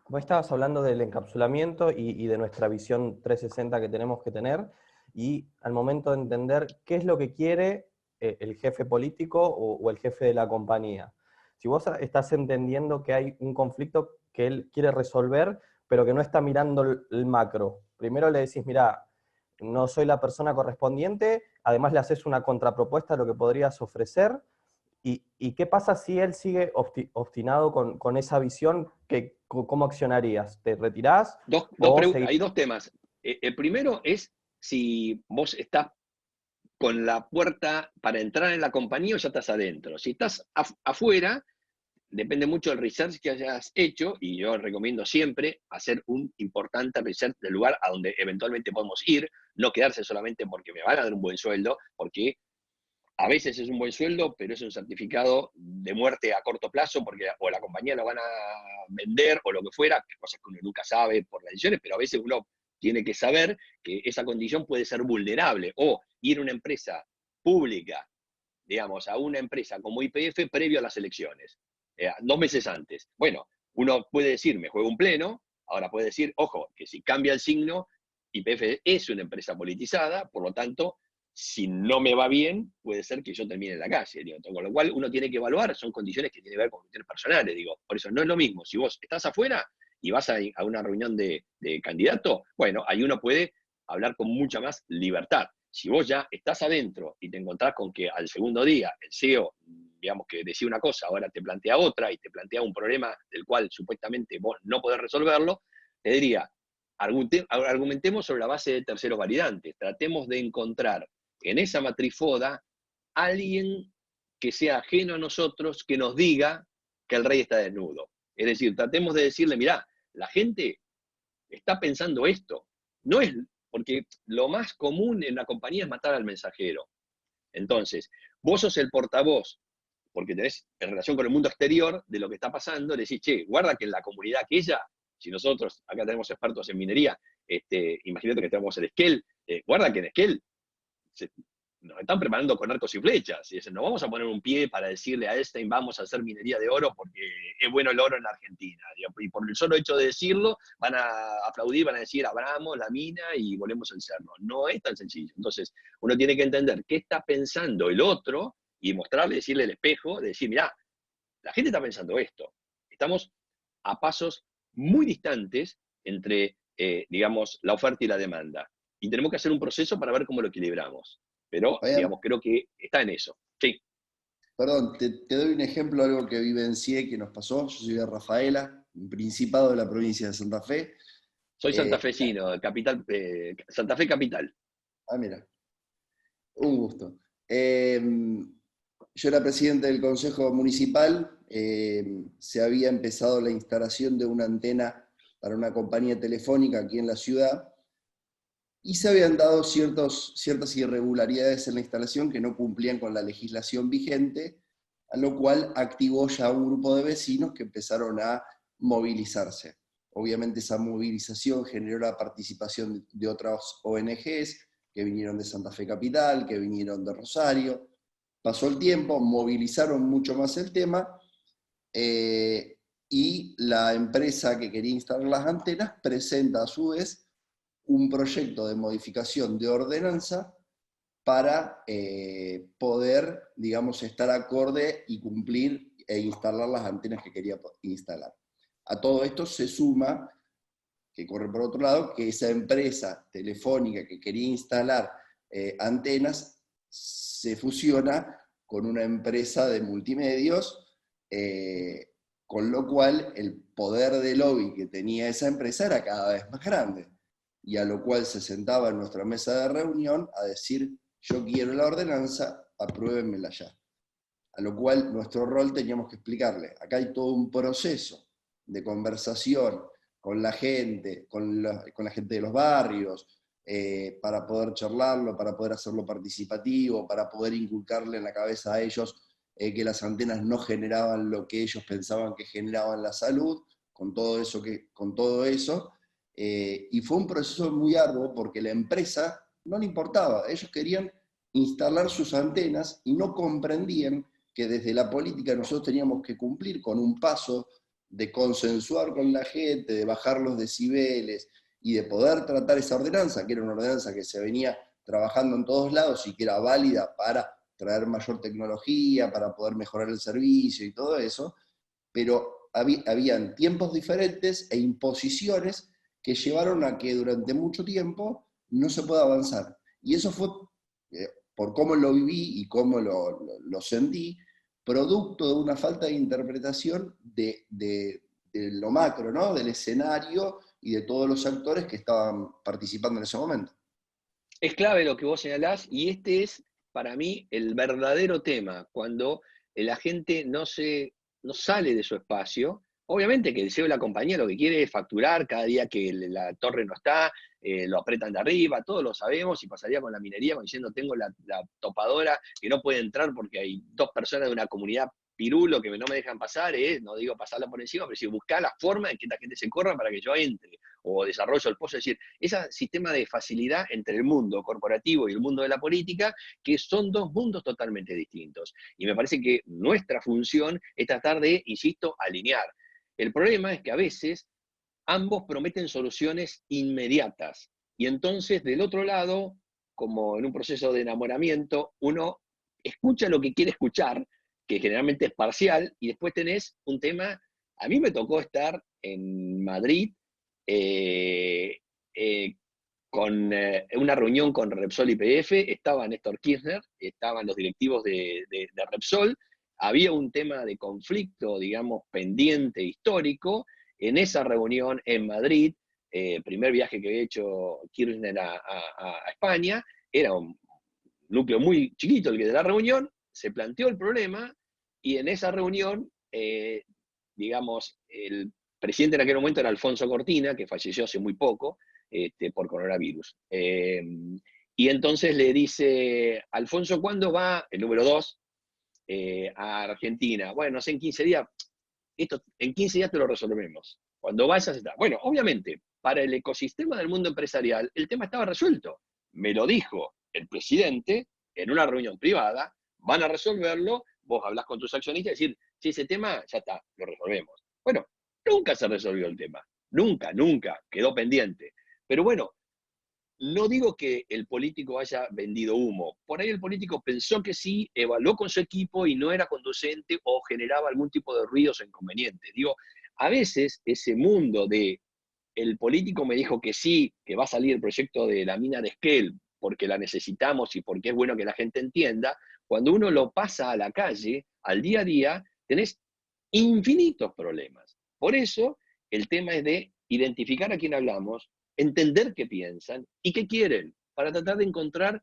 Vos estabas hablando del encapsulamiento y de nuestra visión 360 que tenemos que tener, y al momento de entender qué es lo que quiere el jefe político o el jefe de la compañía. Si vos estás entendiendo que hay un conflicto que él quiere resolver, pero que no está mirando el macro. Primero le decís, mira, no soy la persona correspondiente, además le haces una contrapropuesta a lo que podrías ofrecer. ¿Y qué pasa si él sigue obstinado con esa visión? ¿Cómo accionarías? ¿Te retirás? Hay dos temas. El primero es si vos estás con la puerta para entrar en la compañía o ya estás adentro. Si estás afuera, depende mucho del research que hayas hecho, y yo recomiendo siempre hacer un importante research del lugar a donde eventualmente podemos ir, no quedarse solamente porque me van a dar un buen sueldo, porque a veces es un buen sueldo, pero es un certificado de muerte a corto plazo, porque o la compañía lo van a vender o lo que fuera, cosas que uno nunca sabe por las decisiones, pero a veces uno tiene que saber que esa condición puede ser vulnerable, o ir a una empresa pública, digamos, a una empresa como YPF previo a las elecciones, 2 meses antes. Bueno, uno puede decir, me juego un pleno, ahora puede decir, ojo, que si cambia el signo, YPF es una empresa politizada, por lo tanto, si no me va bien, puede ser que yo termine en la calle. Digo. Con lo cual uno tiene que evaluar, son condiciones que tienen que ver con cuestiones personales. Digo. Por eso no es lo mismo. Si vos estás afuera y vas a una reunión de candidato, bueno, ahí uno puede hablar con mucha más libertad. Si vos ya estás adentro y te encontrás con que al segundo día el CEO, digamos que decía una cosa, ahora te plantea otra y te plantea un problema del cual supuestamente vos no podés resolverlo, te diría, argumentemos sobre la base de terceros validantes. Tratemos de encontrar en esa matriz FODA alguien que sea ajeno a nosotros, que nos diga que el rey está desnudo. Es decir, tratemos de decirle, mirá, la gente está pensando esto. No es, porque lo más común en la compañía es matar al mensajero. Entonces, vos sos el portavoz, porque tenés en relación con el mundo exterior de lo que está pasando, le decís, che, guarda que en la comunidad aquella, si nosotros acá tenemos expertos en minería, imagínate que tenemos el Esquel, guarda que en Esquel nos están preparando con arcos y flechas, y dicen, no vamos a poner un pie para decirle a Einstein vamos a hacer minería de oro porque es bueno el oro en la Argentina, y por el solo hecho de decirlo van a aplaudir, van a decir abramos la mina y volvemos al cerro. No es tan sencillo. Entonces uno tiene que entender qué está pensando el otro y mostrarle, decirle el espejo, de decir, mirá, la gente está pensando esto. Estamos a pasos muy distantes entre, digamos, la oferta y la demanda. Y tenemos que hacer un proceso para ver cómo lo equilibramos. Pero, digamos, creo que está en eso. Sí. Perdón, te doy un ejemplo, algo que vivencié, que nos pasó. Yo soy de Rafaela, un principado de la provincia de Santa Fe. Soy santafesino, capital, Santa Fe capital. Ah, mira. Un gusto. Yo era presidente del Consejo Municipal. Se había empezado la instalación de una antena para una compañía telefónica aquí en la ciudad. Y se habían dado ciertas irregularidades en la instalación que no cumplían con la legislación vigente, a lo cual activó ya un grupo de vecinos que empezaron a movilizarse. Obviamente esa movilización generó la participación de otras ONGs que vinieron de Santa Fe Capital, que vinieron de Rosario. Pasó el tiempo, movilizaron mucho más el tema, y la empresa que quería instalar las antenas presenta a su vez un proyecto de modificación de ordenanza para poder, digamos, estar acorde y cumplir e instalar las antenas que quería instalar. A todo esto se suma, que corre por otro lado, que esa empresa telefónica que quería instalar antenas se fusiona con una empresa de multimedios, con lo cual poder de lobby que tenía esa empresa era cada vez más grande. Y a lo cual se sentaba en nuestra mesa de reunión a decir, yo quiero la ordenanza, apruébenmela ya. A lo cual nuestro rol teníamos que explicarle, acá hay todo un proceso de conversación con la gente, con la gente de los barrios, para poder charlarlo, para poder hacerlo participativo, para poder inculcarle en la cabeza a ellos que las antenas no generaban lo que ellos pensaban que generaban la salud, con todo eso. Y fue un proceso muy arduo porque la empresa no le importaba, ellos querían instalar sus antenas y no comprendían que desde la política nosotros teníamos que cumplir con un paso de consensuar con la gente, de bajar los decibeles y de poder tratar esa ordenanza, que era una ordenanza que se venía trabajando en todos lados y que era válida para traer mayor tecnología, para poder mejorar el servicio y todo eso, pero habían tiempos diferentes e imposiciones que llevaron a que durante mucho tiempo no se pueda avanzar. Y eso fue, por cómo lo viví y cómo lo sentí, producto de una falta de interpretación de lo macro, ¿no? Del escenario y de todos los actores que estaban participando en ese momento. Es clave lo que vos señalás, y este es, para mí, el verdadero tema, cuando la gente no sale de su espacio. Obviamente que el CEO de la compañía lo que quiere es facturar cada día que la torre no está, lo apretan de arriba, todos lo sabemos, y pasaría con la minería diciendo tengo la topadora que no puede entrar porque hay 2 personas de una comunidad pirulo que no me dejan pasar, no digo pasarla por encima, pero sí buscar la forma de que esta gente se corra para que yo entre, o desarrollo el pozo. Es decir, ese sistema de facilidad entre el mundo corporativo y el mundo de la política, que son 2 mundos totalmente distintos. Y me parece que nuestra función es tratar de, insisto, alinear. El problema es que a veces ambos prometen soluciones inmediatas. Y entonces, del otro lado, como en un proceso de enamoramiento, uno escucha lo que quiere escuchar, que generalmente es parcial, y después tenés un tema. A mí me tocó estar en Madrid con una reunión con Repsol YPF, estaba Néstor Kirchner, estaban los directivos de Repsol, había un tema de conflicto, digamos, pendiente, histórico. En esa reunión en Madrid, primer viaje que había hecho Kirchner a España, era un núcleo muy chiquito el que de la reunión, se planteó el problema, y en esa reunión, digamos, el presidente en aquel momento era Alfonso Cortina, que falleció hace muy poco por coronavirus. Y entonces le dice, Alfonso, ¿cuándo va el número 2 a Argentina? Bueno, no sé, en 15 días. Esto, en 15 días te lo resolvemos. Cuando vayas, está. Bueno, obviamente, para el ecosistema del mundo empresarial, el tema estaba resuelto. Me lo dijo el presidente en una reunión privada, van a resolverlo, vos hablás con tus accionistas y decir, si ese tema ya está, lo resolvemos. Bueno, nunca se resolvió el tema. Nunca, quedó pendiente. Pero bueno, no digo que el político haya vendido humo. Por ahí el político pensó que sí, evaluó con su equipo y no era conducente o generaba algún tipo de ruidos o inconvenientes. Digo, a veces ese mundo de el político me dijo que sí, que va a salir el proyecto de la mina de Esquel porque la necesitamos y porque es bueno que la gente entienda, cuando uno lo pasa a la calle, al día a día, tenés infinitos problemas. Por eso el tema es de identificar a quién hablamos, entender qué piensan y qué quieren, para tratar de encontrar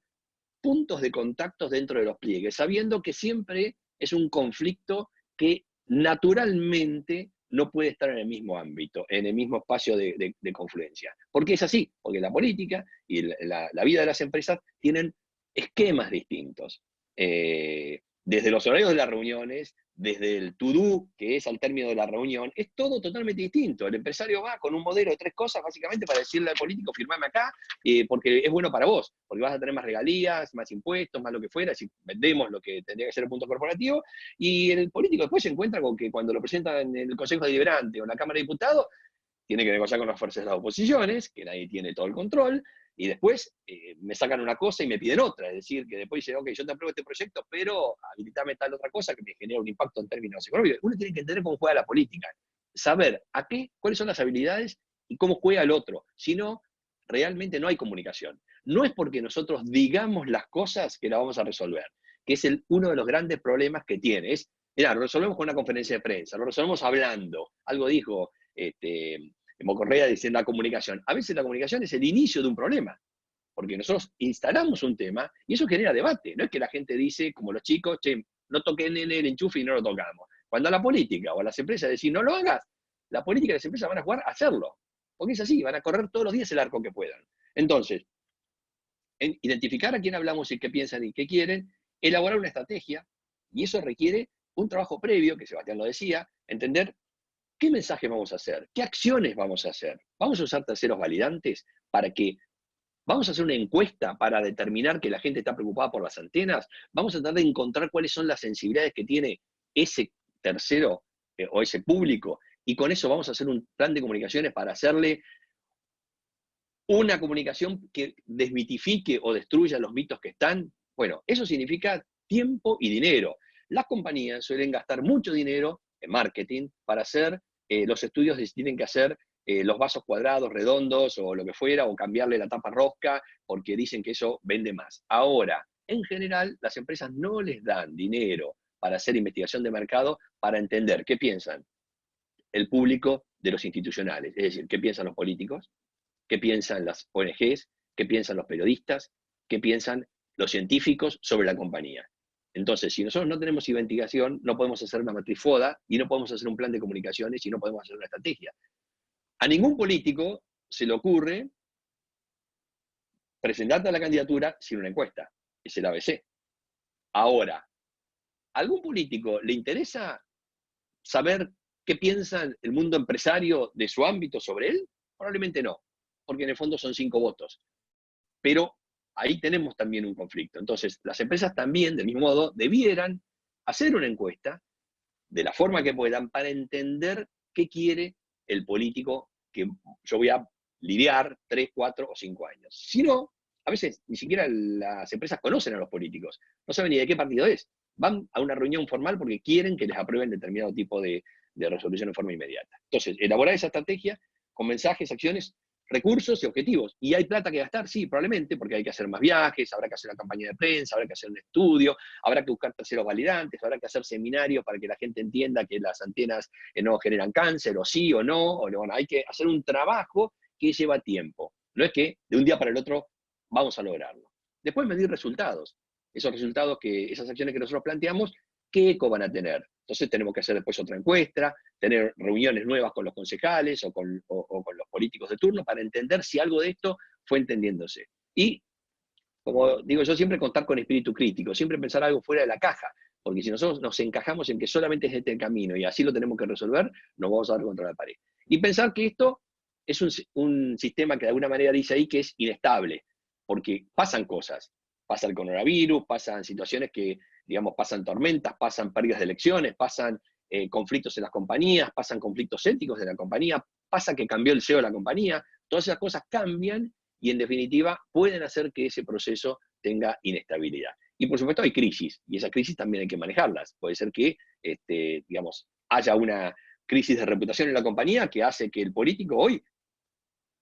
puntos de contactos dentro de los pliegues, sabiendo que siempre es un conflicto que naturalmente no puede estar en el mismo ámbito, en el mismo espacio de confluencia. Porque es así, porque la política y la vida de las empresas tienen esquemas distintos. Desde los horarios de las reuniones, desde el to-do, que es al término de la reunión, es todo totalmente distinto. El empresario va con un modelo de 3 cosas, básicamente, para decirle al político, firmame acá, porque es bueno para vos, porque vas a tener más regalías, más impuestos, más lo que fuera, si vendemos lo que tendría que ser el punto corporativo, y el político después se encuentra con que cuando lo presenta en el Consejo Deliberante o en la Cámara de Diputados, tiene que negociar con las fuerzas de las oposiciones, que nadie tiene todo el control, y después me sacan una cosa y me piden otra, es decir, que después dicen, ok, yo te apruebo este proyecto, pero habilitame tal otra cosa que me genera un impacto en términos económicos. Uno tiene que entender cómo juega la política, saber cuáles son las habilidades y cómo juega el otro, si no, realmente no hay comunicación. No es porque nosotros digamos las cosas que las vamos a resolver, que es uno de los grandes problemas que tiene, es, mira, lo resolvemos con una conferencia de prensa, lo resolvemos hablando, algo dijo Correa diciendo la comunicación. A veces la comunicación es el inicio de un problema, porque nosotros instalamos un tema y eso genera debate. No es que la gente dice, como los chicos, che, no toquen en el enchufe y no lo tocamos. Cuando a la política o a las empresas decir no lo hagas, la política y las empresas van a jugar a hacerlo. Porque es así, van a correr todos los días el arco que puedan. Entonces, identificar a quién hablamos y qué piensan y qué quieren, elaborar una estrategia, y eso requiere un trabajo previo, que Sebastián lo decía, entender qué mensaje vamos a hacer, qué acciones vamos a hacer. Vamos a usar terceros validantes vamos a hacer una encuesta para determinar que la gente está preocupada por las antenas, vamos a tratar de encontrar cuáles son las sensibilidades que tiene ese tercero o ese público, y con eso vamos a hacer un plan de comunicaciones para hacerle una comunicación que desmitifique o destruya los mitos que están. Bueno, eso significa tiempo y dinero. Las compañías suelen gastar mucho dinero en marketing para hacer los estudios de si tienen que hacer los vasos cuadrados, redondos o lo que fuera, o cambiarle la tapa rosca, porque dicen que eso vende más. Ahora, en general, las empresas no les dan dinero para hacer investigación de mercado para entender qué piensan el público de los institucionales, es decir, qué piensan los políticos, qué piensan las ONGs, qué piensan los periodistas, qué piensan los científicos sobre la compañía. Entonces, si nosotros no tenemos investigación, no podemos hacer una matriz FODA y no podemos hacer un plan de comunicaciones y no podemos hacer una estrategia. A ningún político se le ocurre presentarte a la candidatura sin una encuesta. Es el ABC. Ahora, ¿a algún político le interesa saber qué piensa el mundo empresario de su ámbito sobre él? Probablemente no, porque en el fondo son 5 votos. Pero ahí tenemos también un conflicto. Entonces, las empresas también, del mismo modo, debieran hacer una encuesta de la forma que puedan para entender qué quiere el político que yo voy a lidiar 3, 4 o 5 años. Si no, a veces ni siquiera las empresas conocen a los políticos, no saben ni de qué partido es. Van a una reunión formal porque quieren que les aprueben determinado tipo de resolución en forma inmediata. Entonces, elaborar esa estrategia con mensajes, acciones, recursos y objetivos. ¿Y hay plata que gastar? Sí, probablemente, porque hay que hacer más viajes, habrá que hacer una campaña de prensa, habrá que hacer un estudio, habrá que buscar terceros validantes, habrá que hacer seminarios para que la gente entienda que las antenas no generan cáncer, o sí o no, bueno, hay que hacer un trabajo que lleva tiempo. No es que de un día para el otro vamos a lograrlo. Después medir resultados. Esos resultados, esas acciones que nosotros planteamos, ¿qué eco van a tener? Entonces tenemos que hacer después otra encuesta, tener reuniones nuevas con los concejales o con los políticos de turno para entender si algo de esto fue entendiéndose. Y, como digo yo, siempre contar con espíritu crítico, siempre pensar algo fuera de la caja, porque si nosotros nos encajamos en que solamente es este el camino y así lo tenemos que resolver, nos vamos a dar contra la pared. Y pensar que esto es un sistema que de alguna manera dice ahí que es inestable, porque pasan cosas. Pasa el coronavirus, pasan situaciones que, digamos, pasan tormentas, pasan pérdidas de elecciones, pasan conflictos en las compañías, pasan conflictos éticos de la compañía, pasa que cambió el CEO de la compañía, todas esas cosas cambian y en definitiva pueden hacer que ese proceso tenga inestabilidad. Y por supuesto hay crisis, y esas crisis también hay que manejarlas. Puede ser que, digamos, haya una crisis de reputación en la compañía que hace que el político hoy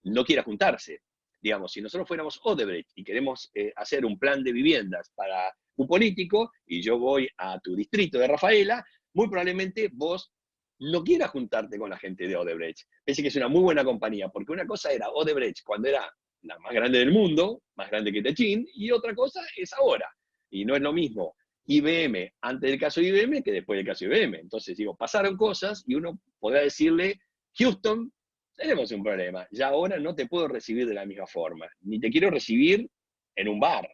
no quiera juntarse. Digamos, si nosotros fuéramos Odebrecht y queremos hacer un plan de viviendas para un político, y yo voy a tu distrito de Rafaela, muy probablemente vos no quieras juntarte con la gente de Odebrecht. Pensé que es una muy buena compañía, porque una cosa era Odebrecht cuando era la más grande del mundo, más grande que Techin, y otra cosa es ahora. Y no es lo mismo IBM antes del caso de IBM que después del caso de IBM. Entonces, digo, pasaron cosas y uno podrá decirle, Houston, tenemos un problema, ya ahora no te puedo recibir de la misma forma, ni te quiero recibir en un bar,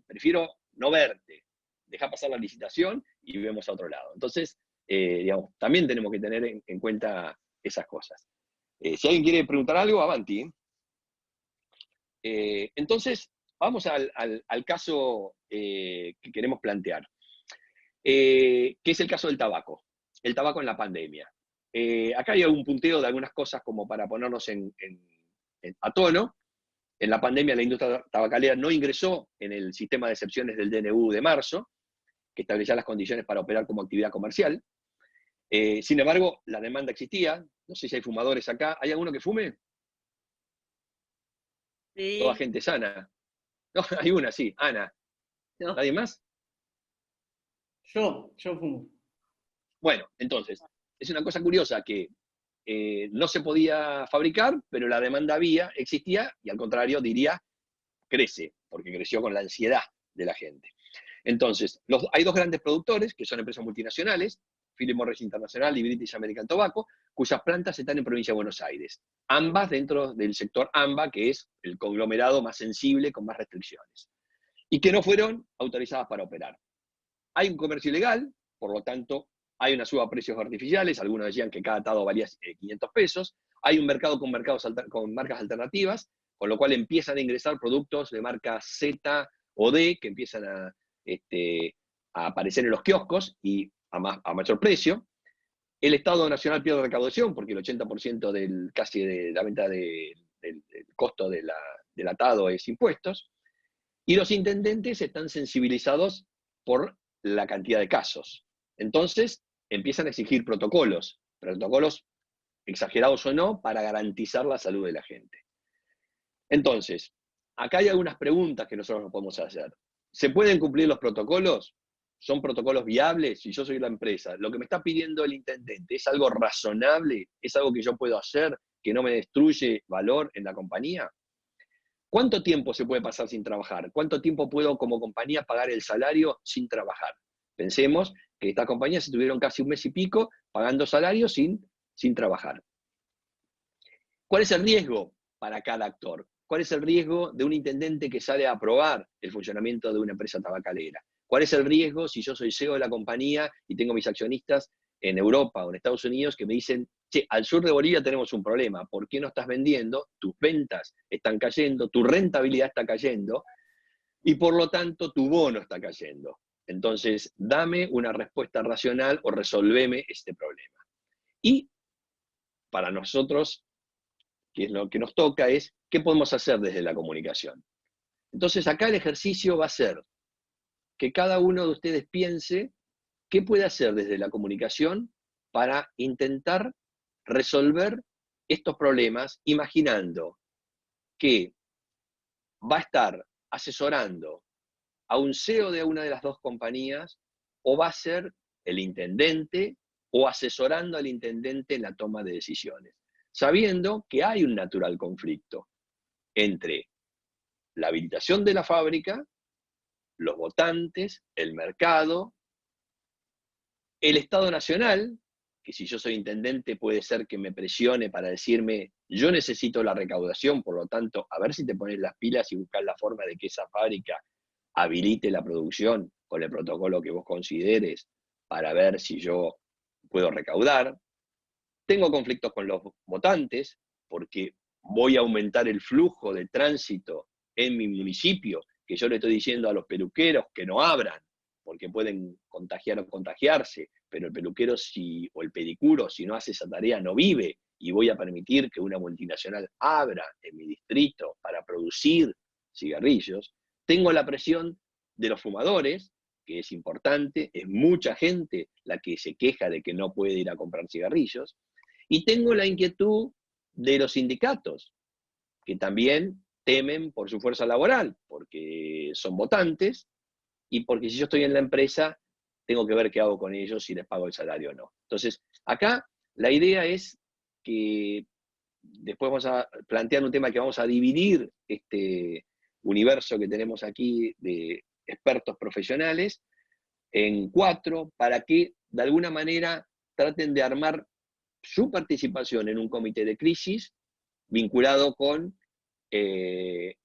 prefiero no verte, deja pasar la licitación y vemos a otro lado. Entonces, digamos, también tenemos que tener en cuenta esas cosas. Si alguien quiere preguntar algo, avanti. Entonces, vamos al caso que queremos plantear, que es el caso del tabaco. El tabaco en la pandemia. Acá hay algún punteo de algunas cosas como para ponernos a tono. En la pandemia la industria tabacalera no ingresó en el sistema de excepciones del DNU de marzo, que establecía las condiciones para operar como actividad comercial. Sin embargo, la demanda existía. No sé si hay fumadores acá. ¿Hay alguno que fume? Sí. Toda gente sana. No, hay una, sí, Ana. No. ¿Nadie más? Yo fumo. Bueno, entonces, es una cosa curiosa que no se podía fabricar, pero la demanda existía, y al contrario, diría, crece, porque creció con la ansiedad de la gente. Entonces, hay dos grandes productores, que son empresas multinacionales, Philip Morris International y British American Tobacco, cuyas plantas están en provincia de Buenos Aires. Ambas dentro del sector AMBA, que es el conglomerado más sensible, con más restricciones. Y que no fueron autorizadas para operar. Hay un comercio ilegal, por lo tanto, hay una suba a precios artificiales, algunos decían que cada atado valía 500 pesos, hay un mercado con marcas alternativas, con lo cual empiezan a ingresar productos de marca Z o D, que empiezan a aparecer en los kioscos y a mayor precio. El Estado Nacional pierde recaudación, porque el 80% casi de la venta del costo del atado es impuestos, y los intendentes están sensibilizados por la cantidad de casos. Entonces, empiezan a exigir protocolos exagerados o no, para garantizar la salud de la gente. Entonces, acá hay algunas preguntas que nosotros nos podemos hacer. ¿Se pueden cumplir los protocolos? ¿Son protocolos viables? Si yo soy la empresa, lo que me está pidiendo el intendente, ¿es algo razonable? ¿Es algo que yo puedo hacer, que no me destruye valor en la compañía? ¿Cuánto tiempo se puede pasar sin trabajar? ¿Cuánto tiempo puedo como compañía pagar el salario sin trabajar? Pensemos que estas compañías estuvieron casi un mes y pico pagando salarios sin trabajar. ¿Cuál es el riesgo para cada actor? ¿Cuál es el riesgo de un intendente que sale a aprobar el funcionamiento de una empresa tabacalera? ¿Cuál es el riesgo si yo soy CEO de la compañía y tengo mis accionistas en Europa o en Estados Unidos que me dicen, che, al sur de Bolivia tenemos un problema, ¿por qué no estás vendiendo? Tus ventas están cayendo, tu rentabilidad está cayendo, y por lo tanto tu bono está cayendo. Entonces, dame una respuesta racional o resolveme este problema. Y para nosotros, que es lo que nos toca, es ¿qué podemos hacer desde la comunicación? Entonces, acá el ejercicio va a ser que cada uno de ustedes piense qué puede hacer desde la comunicación para intentar resolver estos problemas, imaginando que va a estar asesorando a un CEO de una de las dos compañías, o va a ser el intendente, o asesorando al intendente en la toma de decisiones, sabiendo que hay un natural conflicto entre la habilitación de la fábrica, los votantes, el mercado, el Estado Nacional, que si yo soy intendente puede ser que me presione para decirme, yo necesito la recaudación, por lo tanto, a ver si te pones las pilas y buscas la forma de que esa fábrica habilite la producción con el protocolo que vos consideres para ver si yo puedo recaudar. Tengo conflictos con los votantes porque voy a aumentar el flujo de tránsito en mi municipio, que yo le estoy diciendo a los peluqueros que no abran, porque pueden contagiar o contagiarse, pero el peluquero o el pedicuro, si no hace esa tarea, no vive, y voy a permitir que una multinacional abra en mi distrito para producir cigarrillos. Tengo la presión de los fumadores, que es importante, es mucha gente la que se queja de que no puede ir a comprar cigarrillos, y tengo la inquietud de los sindicatos, que también temen por su fuerza laboral, porque son votantes, y porque si yo estoy en la empresa, tengo que ver qué hago con ellos, si les pago el salario o no. Entonces, acá la idea es que después vamos a plantear un tema que vamos a dividir este universo que tenemos aquí de expertos profesionales en 4, para que de alguna manera traten de armar su participación en un comité de crisis vinculado con el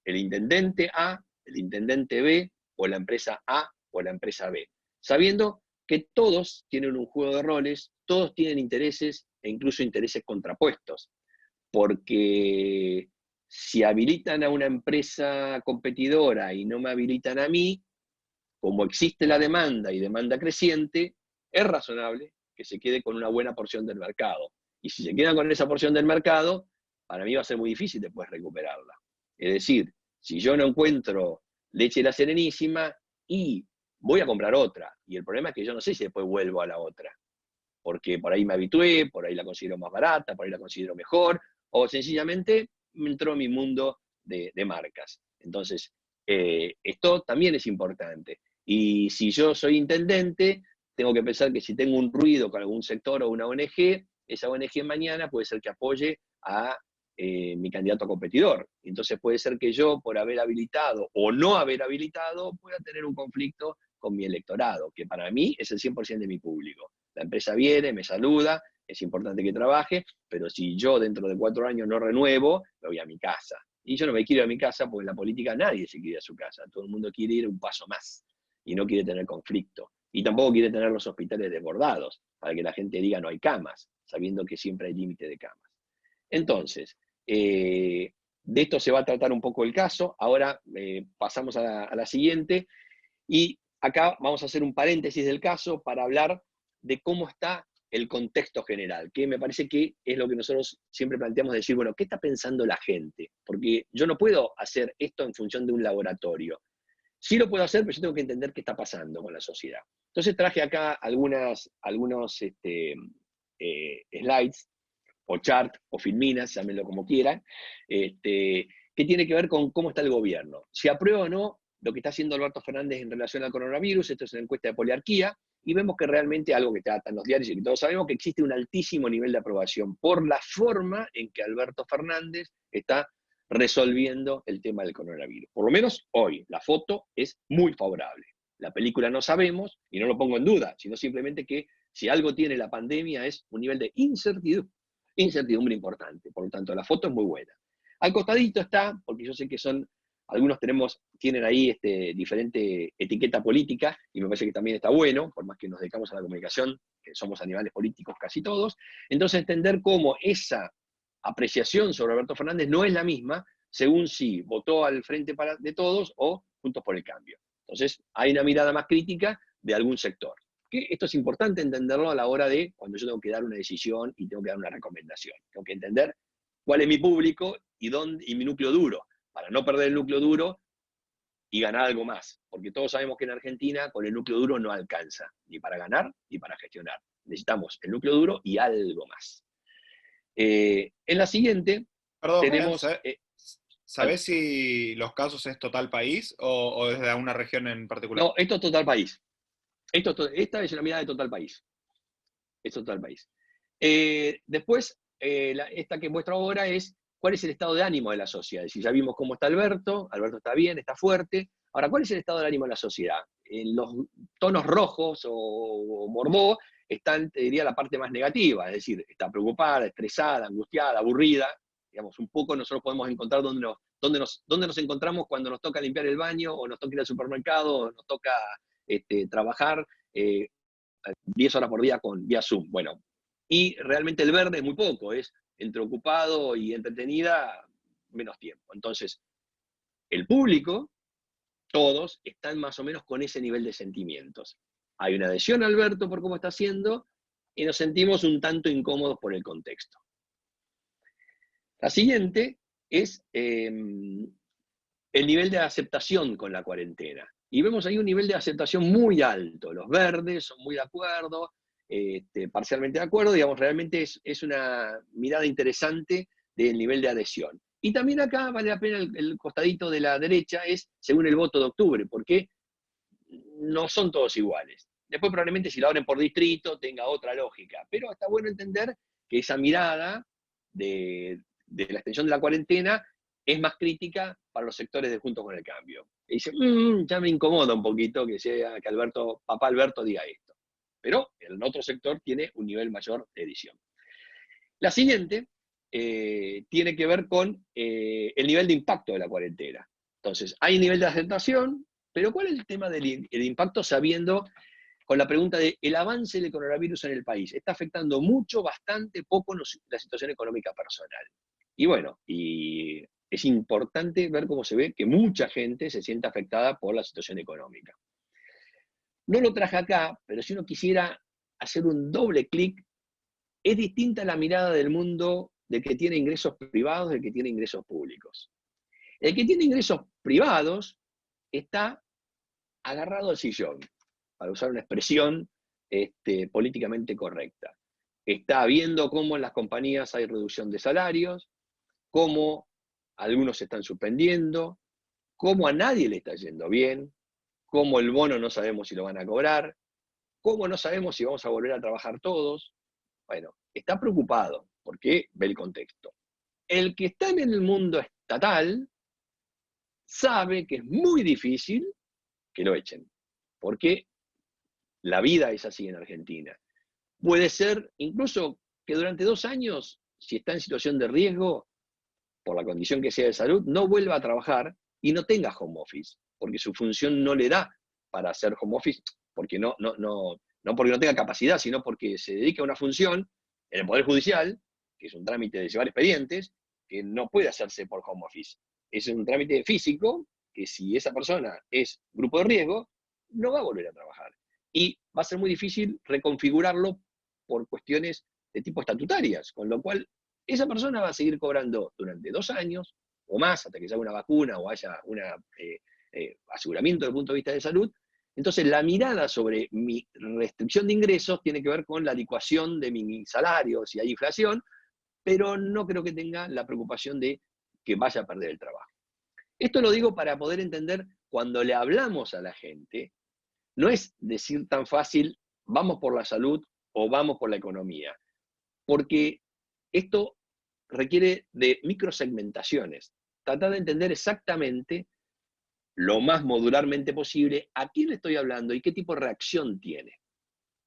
intendente A, el intendente B, o la empresa A o la empresa B, sabiendo que todos tienen un juego de roles, todos tienen intereses e incluso intereses contrapuestos, porque si habilitan a una empresa competidora y no me habilitan a mí, como existe la demanda y demanda creciente, es razonable que se quede con una buena porción del mercado. Y si se queda con esa porción del mercado, para mí va a ser muy difícil después recuperarla. Es decir, si yo no encuentro leche La Serenísima y voy a comprar otra, y el problema es que yo no sé si después vuelvo a la otra, porque por ahí me habitué, por ahí la considero más barata, por ahí la considero mejor, o sencillamente me entró en mi mundo de marcas. Entonces, esto también es importante. Y si yo soy intendente, tengo que pensar que si tengo un ruido con algún sector o una ONG, esa ONG mañana puede ser que apoye a mi candidato competidor. Entonces puede ser que yo, por haber habilitado o no haber habilitado, pueda tener un conflicto con mi electorado, que para mí es el 100% de mi público. La empresa viene, me saluda, es importante que trabaje, pero si yo dentro de 4 años no renuevo, me voy a mi casa. Y yo no me quiero ir a mi casa porque en la política nadie se quiere ir a su casa. Todo el mundo quiere ir un paso más y no quiere tener conflicto. Y tampoco quiere tener los hospitales desbordados para que la gente diga no hay camas, sabiendo que siempre hay límite de camas. Entonces, de esto se va a tratar un poco el caso. Ahora pasamos a la siguiente. Y acá vamos a hacer un paréntesis del caso para hablar de cómo está el contexto general, que me parece que es lo que nosotros siempre planteamos, de decir, bueno, ¿qué está pensando la gente? Porque yo no puedo hacer esto en función de un laboratorio. Sí lo puedo hacer, pero yo tengo que entender qué está pasando con la sociedad. Entonces traje acá algunos slides, o chart, o filminas, llámenlo como quieran, que tiene que ver con cómo está el gobierno. Si aprueba o no lo que está haciendo Alberto Fernández en relación al coronavirus. Esto es una encuesta de poliarquía, y vemos que realmente algo que está en los diarios y que todos sabemos, que existe un altísimo nivel de aprobación por la forma en que Alberto Fernández está resolviendo el tema del coronavirus. Por lo menos hoy, la foto es muy favorable. La película no sabemos, y no lo pongo en duda, sino simplemente que si algo tiene la pandemia es un nivel de incertidumbre importante. Por lo tanto, la foto es muy buena. Al costadito está, porque yo sé que algunos tienen ahí diferente etiqueta política, y me parece que también está bueno, por más que nos dedicamos a la comunicación, que somos animales políticos casi todos. Entonces, entender cómo esa apreciación sobre Alberto Fernández no es la misma según si votó al Frente de Todos o Juntos por el Cambio. Entonces, hay una mirada más crítica de algún sector. Que esto es importante entenderlo a la hora de cuando yo tengo que dar una decisión y tengo que dar una recomendación. Tengo que entender cuál es mi público y mi núcleo duro, para no perder el núcleo duro y ganar algo más. Porque todos sabemos que en Argentina con el núcleo duro no alcanza, ni para ganar ni para gestionar. Necesitamos el núcleo duro y algo más. En la siguiente, Perdón, tenemos... ¿Sabés si los casos es total país o desde una región en particular? No, esto es total país. Esta es una mirada de total país. Es total país. Después, esta que muestro ahora es cuál es el estado de ánimo de la sociedad. Si ya vimos cómo está Alberto está bien, está fuerte. Ahora, ¿cuál es el estado de ánimo de la sociedad? En los tonos rojos o bordó están, te diría, la parte más negativa, es decir, está preocupada, estresada, angustiada, aburrida. Digamos, un poco nosotros podemos encontrar dónde nos encontramos cuando nos toca limpiar el baño, o nos toca ir al supermercado, o nos toca trabajar 10 horas por día vía Zoom. Bueno, y realmente el verde es muy poco, es entre ocupado y entretenida, menos tiempo. Entonces, el público, todos, están más o menos con ese nivel de sentimientos. Hay una adhesión a Alberto por cómo está haciendo, y nos sentimos un tanto incómodos por el contexto. La siguiente es el nivel de aceptación con la cuarentena. Y vemos ahí un nivel de aceptación muy alto. Los verdes son muy de acuerdo, parcialmente de acuerdo, digamos, realmente es una mirada interesante del nivel de adhesión. Y también acá vale la pena el costadito de la derecha, es según el voto de octubre, porque no son todos iguales. Después probablemente si lo abren por distrito tenga otra lógica, pero está bueno entender que esa mirada de la extensión de la cuarentena es más crítica para los sectores de Juntos con el Cambio. Y dice, ya me incomoda un poquito que papá Alberto diga esto. Pero el otro sector tiene un nivel mayor de adhesión. La siguiente tiene que ver con el nivel de impacto de la cuarentena. Entonces, hay nivel de aceptación, pero ¿cuál es el tema del impacto sabiendo, con la pregunta de el avance del coronavirus en el país? ¿Está afectando mucho, bastante, poco la situación económica personal? Y bueno, y es importante ver cómo se ve que mucha gente se siente afectada por la situación económica. No lo traje acá, pero si uno quisiera hacer un doble clic, es distinta la mirada del mundo del que tiene ingresos privados del que tiene ingresos públicos. El que tiene ingresos privados está agarrado al sillón, para usar una expresión políticamente correcta. Está viendo cómo en las compañías hay reducción de salarios, cómo algunos se están suspendiendo, cómo a nadie le está yendo bien, cómo el bono no sabemos si lo van a cobrar, cómo no sabemos si vamos a volver a trabajar todos, Bueno, está preocupado porque ve el contexto. El que está en el mundo estatal sabe que es muy difícil que lo echen, porque la vida es así en Argentina. Puede ser incluso que durante 2 años, si está en situación de riesgo, por la condición que sea de salud, no vuelva a trabajar y no tenga home office, porque su función no le da para hacer home office, porque no porque no tenga capacidad, sino porque se dedica a una función en el Poder Judicial, que es un trámite de llevar expedientes, que no puede hacerse por home office. Es un trámite físico que si esa persona es grupo de riesgo, no va a volver a trabajar. Y va a ser muy difícil reconfigurarlo por cuestiones de tipo estatutarias, con lo cual esa persona va a seguir cobrando durante 2 años o más, hasta que se haga una vacuna o haya un aseguramiento desde el punto de vista de salud. Entonces, la mirada sobre mi restricción de ingresos tiene que ver con la licuación de mi salario, si hay inflación, pero no creo que tenga la preocupación de que vaya a perder el trabajo. Esto lo digo para poder entender, cuando le hablamos a la gente, no es decir tan fácil, vamos por la salud o vamos por la economía, porque esto requiere de microsegmentaciones. Tratar de entender exactamente, lo más modularmente posible, a quién le estoy hablando y qué tipo de reacción tiene.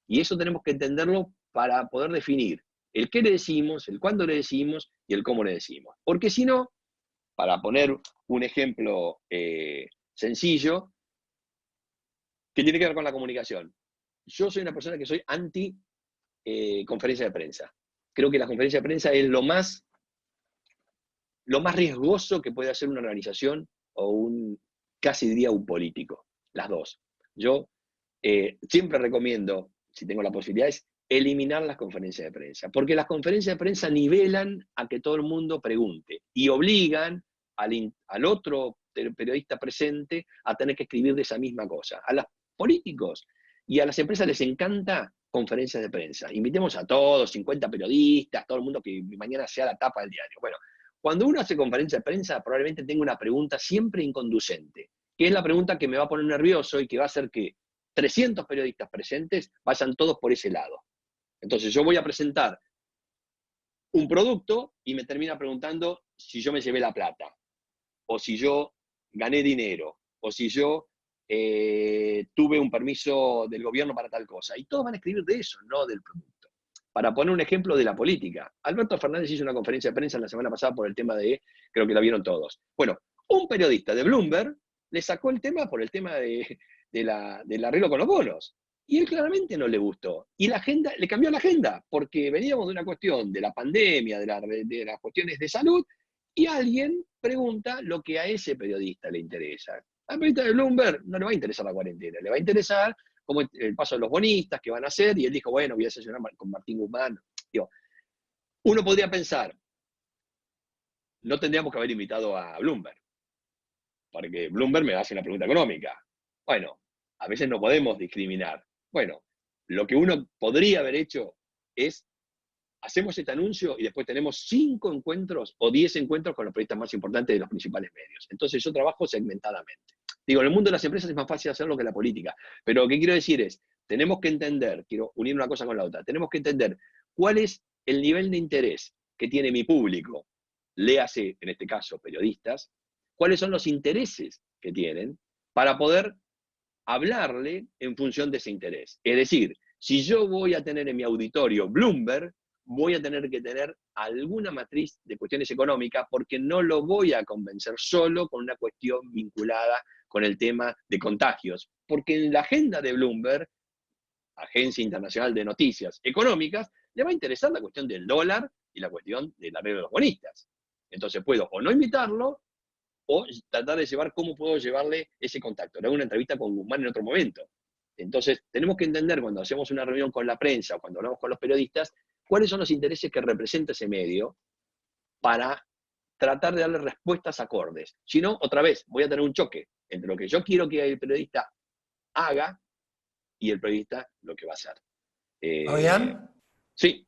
Y eso tenemos que entenderlo para poder definir el qué le decimos, el cuándo le decimos y el cómo le decimos. Porque si no, para poner un ejemplo sencillo, que tiene que ver con la comunicación. Yo soy una persona que soy anti conferencia de prensa. Creo que la conferencia de prensa es lo más riesgoso que puede hacer una organización o casi diría un político, las dos. Yo siempre recomiendo, si tengo la posibilidad, es eliminar las conferencias de prensa, porque las conferencias de prensa nivelan a que todo el mundo pregunte y obligan al otro periodista presente a tener que escribir de esa misma cosa. A los políticos y a las empresas les encanta conferencias de prensa. Invitemos a todos, 50 periodistas, todo el mundo que mañana sea la tapa del diario. Bueno, cuando uno hace conferencia de prensa, probablemente tenga una pregunta siempre inconducente, que es la pregunta que me va a poner nervioso y que va a hacer que 300 periodistas presentes vayan todos por ese lado. Entonces yo voy a presentar un producto y me termina preguntando si yo me llevé la plata, o si yo gané dinero, o si yo tuve un permiso del gobierno para tal cosa. Y todos van a escribir de eso, no del producto. Para poner un ejemplo de la política, Alberto Fernández hizo una conferencia de prensa la semana pasada por el tema de, creo que la vieron todos. Bueno, un periodista de Bloomberg le sacó el tema por el tema del arreglo con los bonos. Y él claramente no le gustó. Y la agenda, le cambió la agenda, porque veníamos de una cuestión de la pandemia, de las cuestiones de salud, y alguien pregunta lo que a ese periodista le interesa. Al periodista de Bloomberg no le va a interesar la cuarentena, le va a interesar como el paso de los bonistas que van a hacer, y él dijo, bueno, voy a sesionar con Martín Guzmán. Digo, uno podría pensar, no tendríamos que haber invitado a Bloomberg, porque Bloomberg me hace una pregunta económica. Bueno, a veces no podemos discriminar. Bueno, lo que uno podría haber hecho es, hacemos este anuncio y después tenemos 5 encuentros o 10 encuentros con los periodistas más importantes de los principales medios. Entonces yo trabajo segmentadamente. Digo, en el mundo de las empresas es más fácil hacerlo que en la política. Pero lo que quiero decir es, tenemos que entender, quiero unir una cosa con la otra, tenemos que entender cuál es el nivel de interés que tiene mi público, léase en este caso periodistas, cuáles son los intereses que tienen para poder hablarle en función de ese interés. Es decir, si yo voy a tener en mi auditorio Bloomberg, voy a tener que tener alguna matriz de cuestiones económicas, porque no lo voy a convencer solo con una cuestión vinculada con el tema de contagios. Porque en la agenda de Bloomberg, Agencia Internacional de Noticias Económicas, le va a interesar la cuestión del dólar y la cuestión del arreglo de los bonistas. Entonces puedo o no invitarlo, o tratar de llevar cómo puedo llevarle ese contacto. Le hago una entrevista con Guzmán en otro momento. Entonces, tenemos que entender cuando hacemos una reunión con la prensa o cuando hablamos con los periodistas, cuáles son los intereses que representa ese medio para tratar de darle respuestas acordes. Si no, otra vez, voy a tener un choque entre lo que yo quiero que el periodista haga y el periodista lo que va a hacer. ¿Fabián? Sí.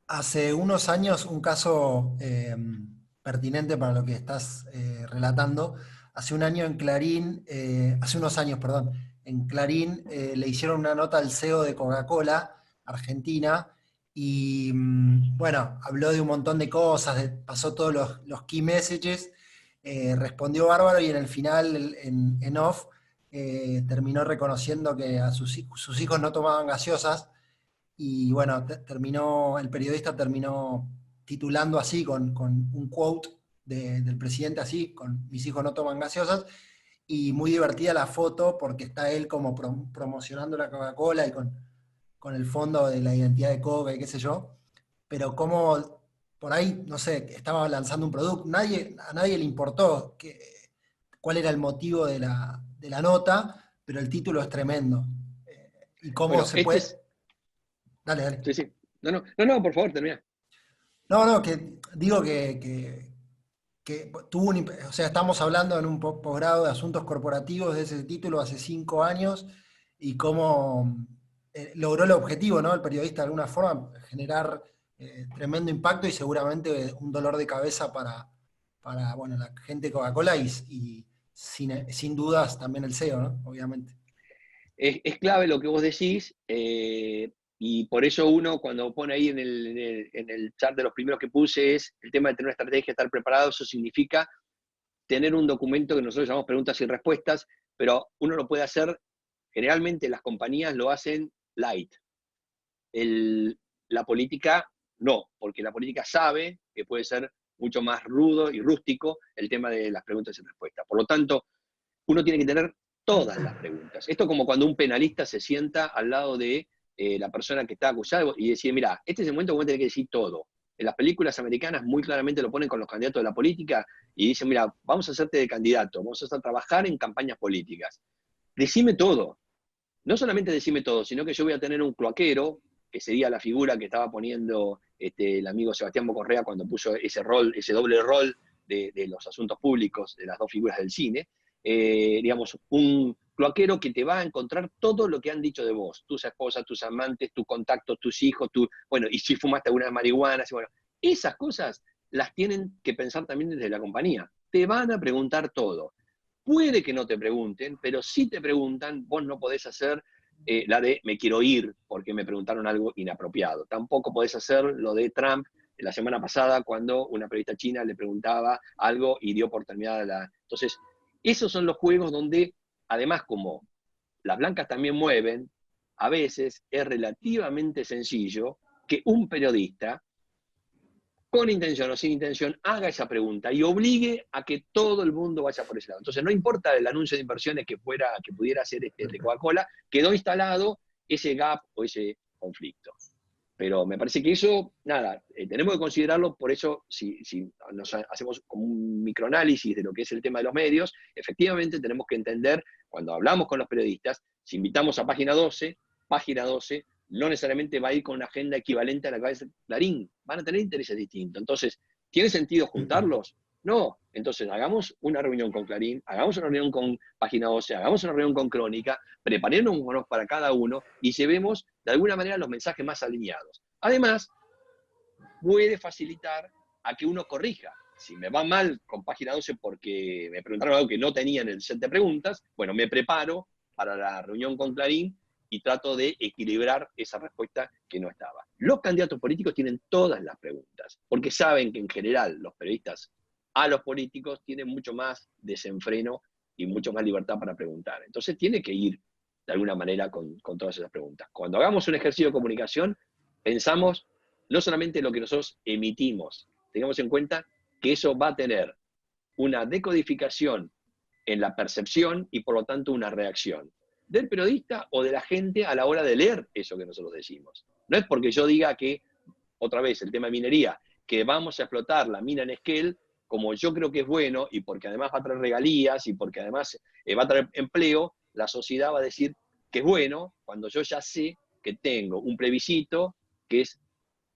Hace unos años, un caso pertinente para lo que estás relatando, hace unos años, en Clarín le hicieron una nota al CEO de Coca-Cola, Argentina, Y bueno, habló de un montón de cosas, pasó todos los key messages, respondió bárbaro y en el final, en off, terminó reconociendo que a sus hijos no tomaban gaseosas. Y bueno, el periodista terminó titulando así, con un quote del presidente así, con mis hijos no toman gaseosas, y muy divertida la foto porque está él como promocionando la Coca-Cola y con el fondo de la identidad de Coca y qué sé yo, pero como por ahí, no sé, estaba lanzando un producto, a nadie le importó cuál era el motivo de la nota, pero el título es tremendo. Y cómo Bueno, se puede... Dale, dale. Sí, sí. No, por favor, termina. No, que digo que tuvo o sea, estamos hablando en un posgrado de asuntos corporativos de ese título hace 5 años y cómo logró el objetivo, ¿no? El periodista de alguna forma, generar tremendo impacto y seguramente un dolor de cabeza para bueno, la gente de Coca-Cola y sin dudas también el CEO, ¿no? Obviamente. Es clave lo que vos decís, y por eso uno, cuando pone ahí en el chat de los primeros que puse, es el tema de tener una estrategia, estar preparado. Eso significa tener un documento que nosotros llamamos preguntas y respuestas, pero uno lo puede hacer, generalmente las compañías lo hacen light. La política no, porque la política sabe que puede ser mucho más rudo y rústico el tema de las preguntas y respuestas. Por lo tanto, uno tiene que tener todas las preguntas. Esto es como cuando un penalista se sienta al lado de la persona que está acusada y decir, mira, este es el momento que vos tenés que decir todo. En las películas americanas muy claramente lo ponen con los candidatos de la política y dicen, mira, vamos a hacerte de candidato, vamos a trabajar en campañas políticas. Decime todo. No solamente decime todo, sino que yo voy a tener un cloaquero, que sería la figura que estaba poniendo el amigo Sebastián Bocorrea cuando puso ese rol, ese doble rol de los asuntos públicos, de las dos figuras del cine. Digamos, un cloaquero que te va a encontrar todo lo que han dicho de vos, tus esposas, tus amantes, tus contactos, tus hijos, bueno, y si fumaste alguna marihuana, bueno, esas cosas las tienen que pensar también desde la compañía. Te van a preguntar todo. Puede que no te pregunten, pero si te preguntan, vos no podés hacer la de me quiero ir porque me preguntaron algo inapropiado. Tampoco podés hacer lo de Trump la semana pasada cuando una periodista china le preguntaba algo y dio por terminada la... Entonces, esos son los juegos donde, además, como las blancas también mueven, a veces es relativamente sencillo que un periodista, con intención o sin intención, haga esa pregunta y obligue a que todo el mundo vaya por ese lado. Entonces, no importa el anuncio de inversiones que pudiera ser de Coca-Cola, quedó instalado ese gap o ese conflicto. Pero me parece que eso, nada, tenemos que considerarlo. Por eso, si nos hacemos como un microanálisis de lo que es el tema de los medios, efectivamente tenemos que entender, cuando hablamos con los periodistas, si invitamos a Página 12 no necesariamente va a ir con una agenda equivalente a la que va a ser Clarín, van a tener intereses distintos. Entonces, ¿tiene sentido juntarlos? No. Entonces, hagamos una reunión con Clarín, hagamos una reunión con Página 12, hagamos una reunión con Crónica, preparémonos para cada uno y llevemos de alguna manera los mensajes más alineados. Además, puede facilitar a que uno corrija. Si me va mal con Página 12 porque me preguntaron algo que no tenía en el set de preguntas, bueno, me preparo para la reunión con Clarín y trato de equilibrar esa respuesta que no estaba. Los candidatos políticos tienen todas las preguntas, porque saben que en general los periodistas a los políticos tienen mucho más desenfreno y mucho más libertad para preguntar. Entonces tiene que ir de alguna manera con todas esas preguntas. Cuando hagamos un ejercicio de comunicación, pensamos no solamente en lo que nosotros emitimos, tengamos en cuenta que eso va a tener una decodificación en la percepción y por lo tanto una reacción del periodista o de la gente a la hora de leer eso que nosotros decimos. No es porque yo diga que, otra vez, el tema de minería, que vamos a explotar la mina en Esquel, como yo creo que es bueno, y porque además va a traer regalías, y porque además va a traer empleo, la sociedad va a decir que es bueno, cuando yo ya sé que tengo un plebiscito que es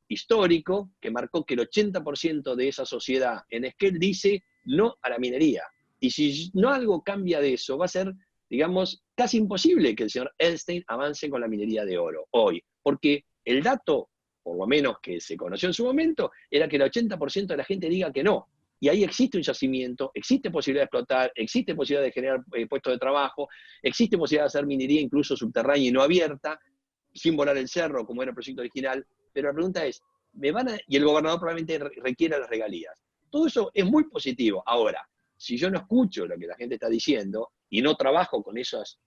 histórico, que marcó que el 80% de esa sociedad en Esquel dice no a la minería. Y si no algo cambia de eso, va a ser, digamos, casi imposible que el señor Elstein avance con la minería de oro hoy, porque el dato, por lo menos que se conoció en su momento, era que el 80% de la gente diga que no. Y ahí existe un yacimiento, existe posibilidad de explotar, existe posibilidad de generar puestos de trabajo, existe posibilidad de hacer minería incluso subterránea y no abierta, sin volar el cerro, como era el proyecto original. pero la pregunta es, y el gobernador probablemente requiera las regalías. Todo eso es muy positivo. Ahora, si yo no escucho lo que la gente está diciendo y no trabajo con esas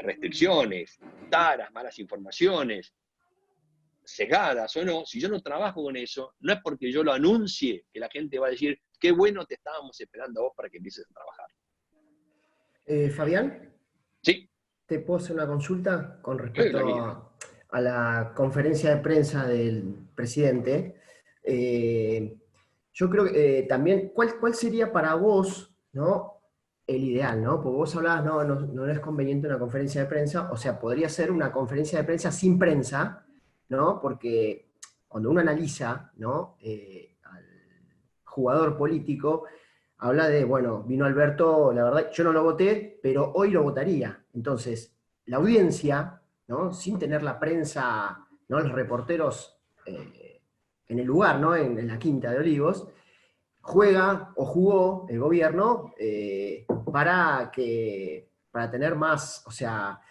restricciones, taras, malas informaciones, sesgadas o no, si yo no trabajo con eso, no es porque yo lo anuncie que la gente va a decir, qué bueno te estábamos esperando a vos para que empieces a trabajar. Fabián, sí. ¿Te puedo hacer una consulta con respecto a la conferencia de prensa del presidente? Yo creo que también, ¿cuál sería para vos, ¿no?, el ideal, ¿no? Porque vos hablabas, no es conveniente una conferencia de prensa, o sea, podría ser una conferencia de prensa sin prensa, ¿no? Porque cuando uno analiza, ¿no?, al jugador político, habla de, bueno, vino Alberto, la verdad, yo no lo voté, pero hoy lo votaría. Entonces, la audiencia, ¿no?, sin tener la prensa, ¿no?, los reporteros en el lugar, ¿no?, en la Quinta de Olivos, juega o jugó el gobierno para tener más, o sea,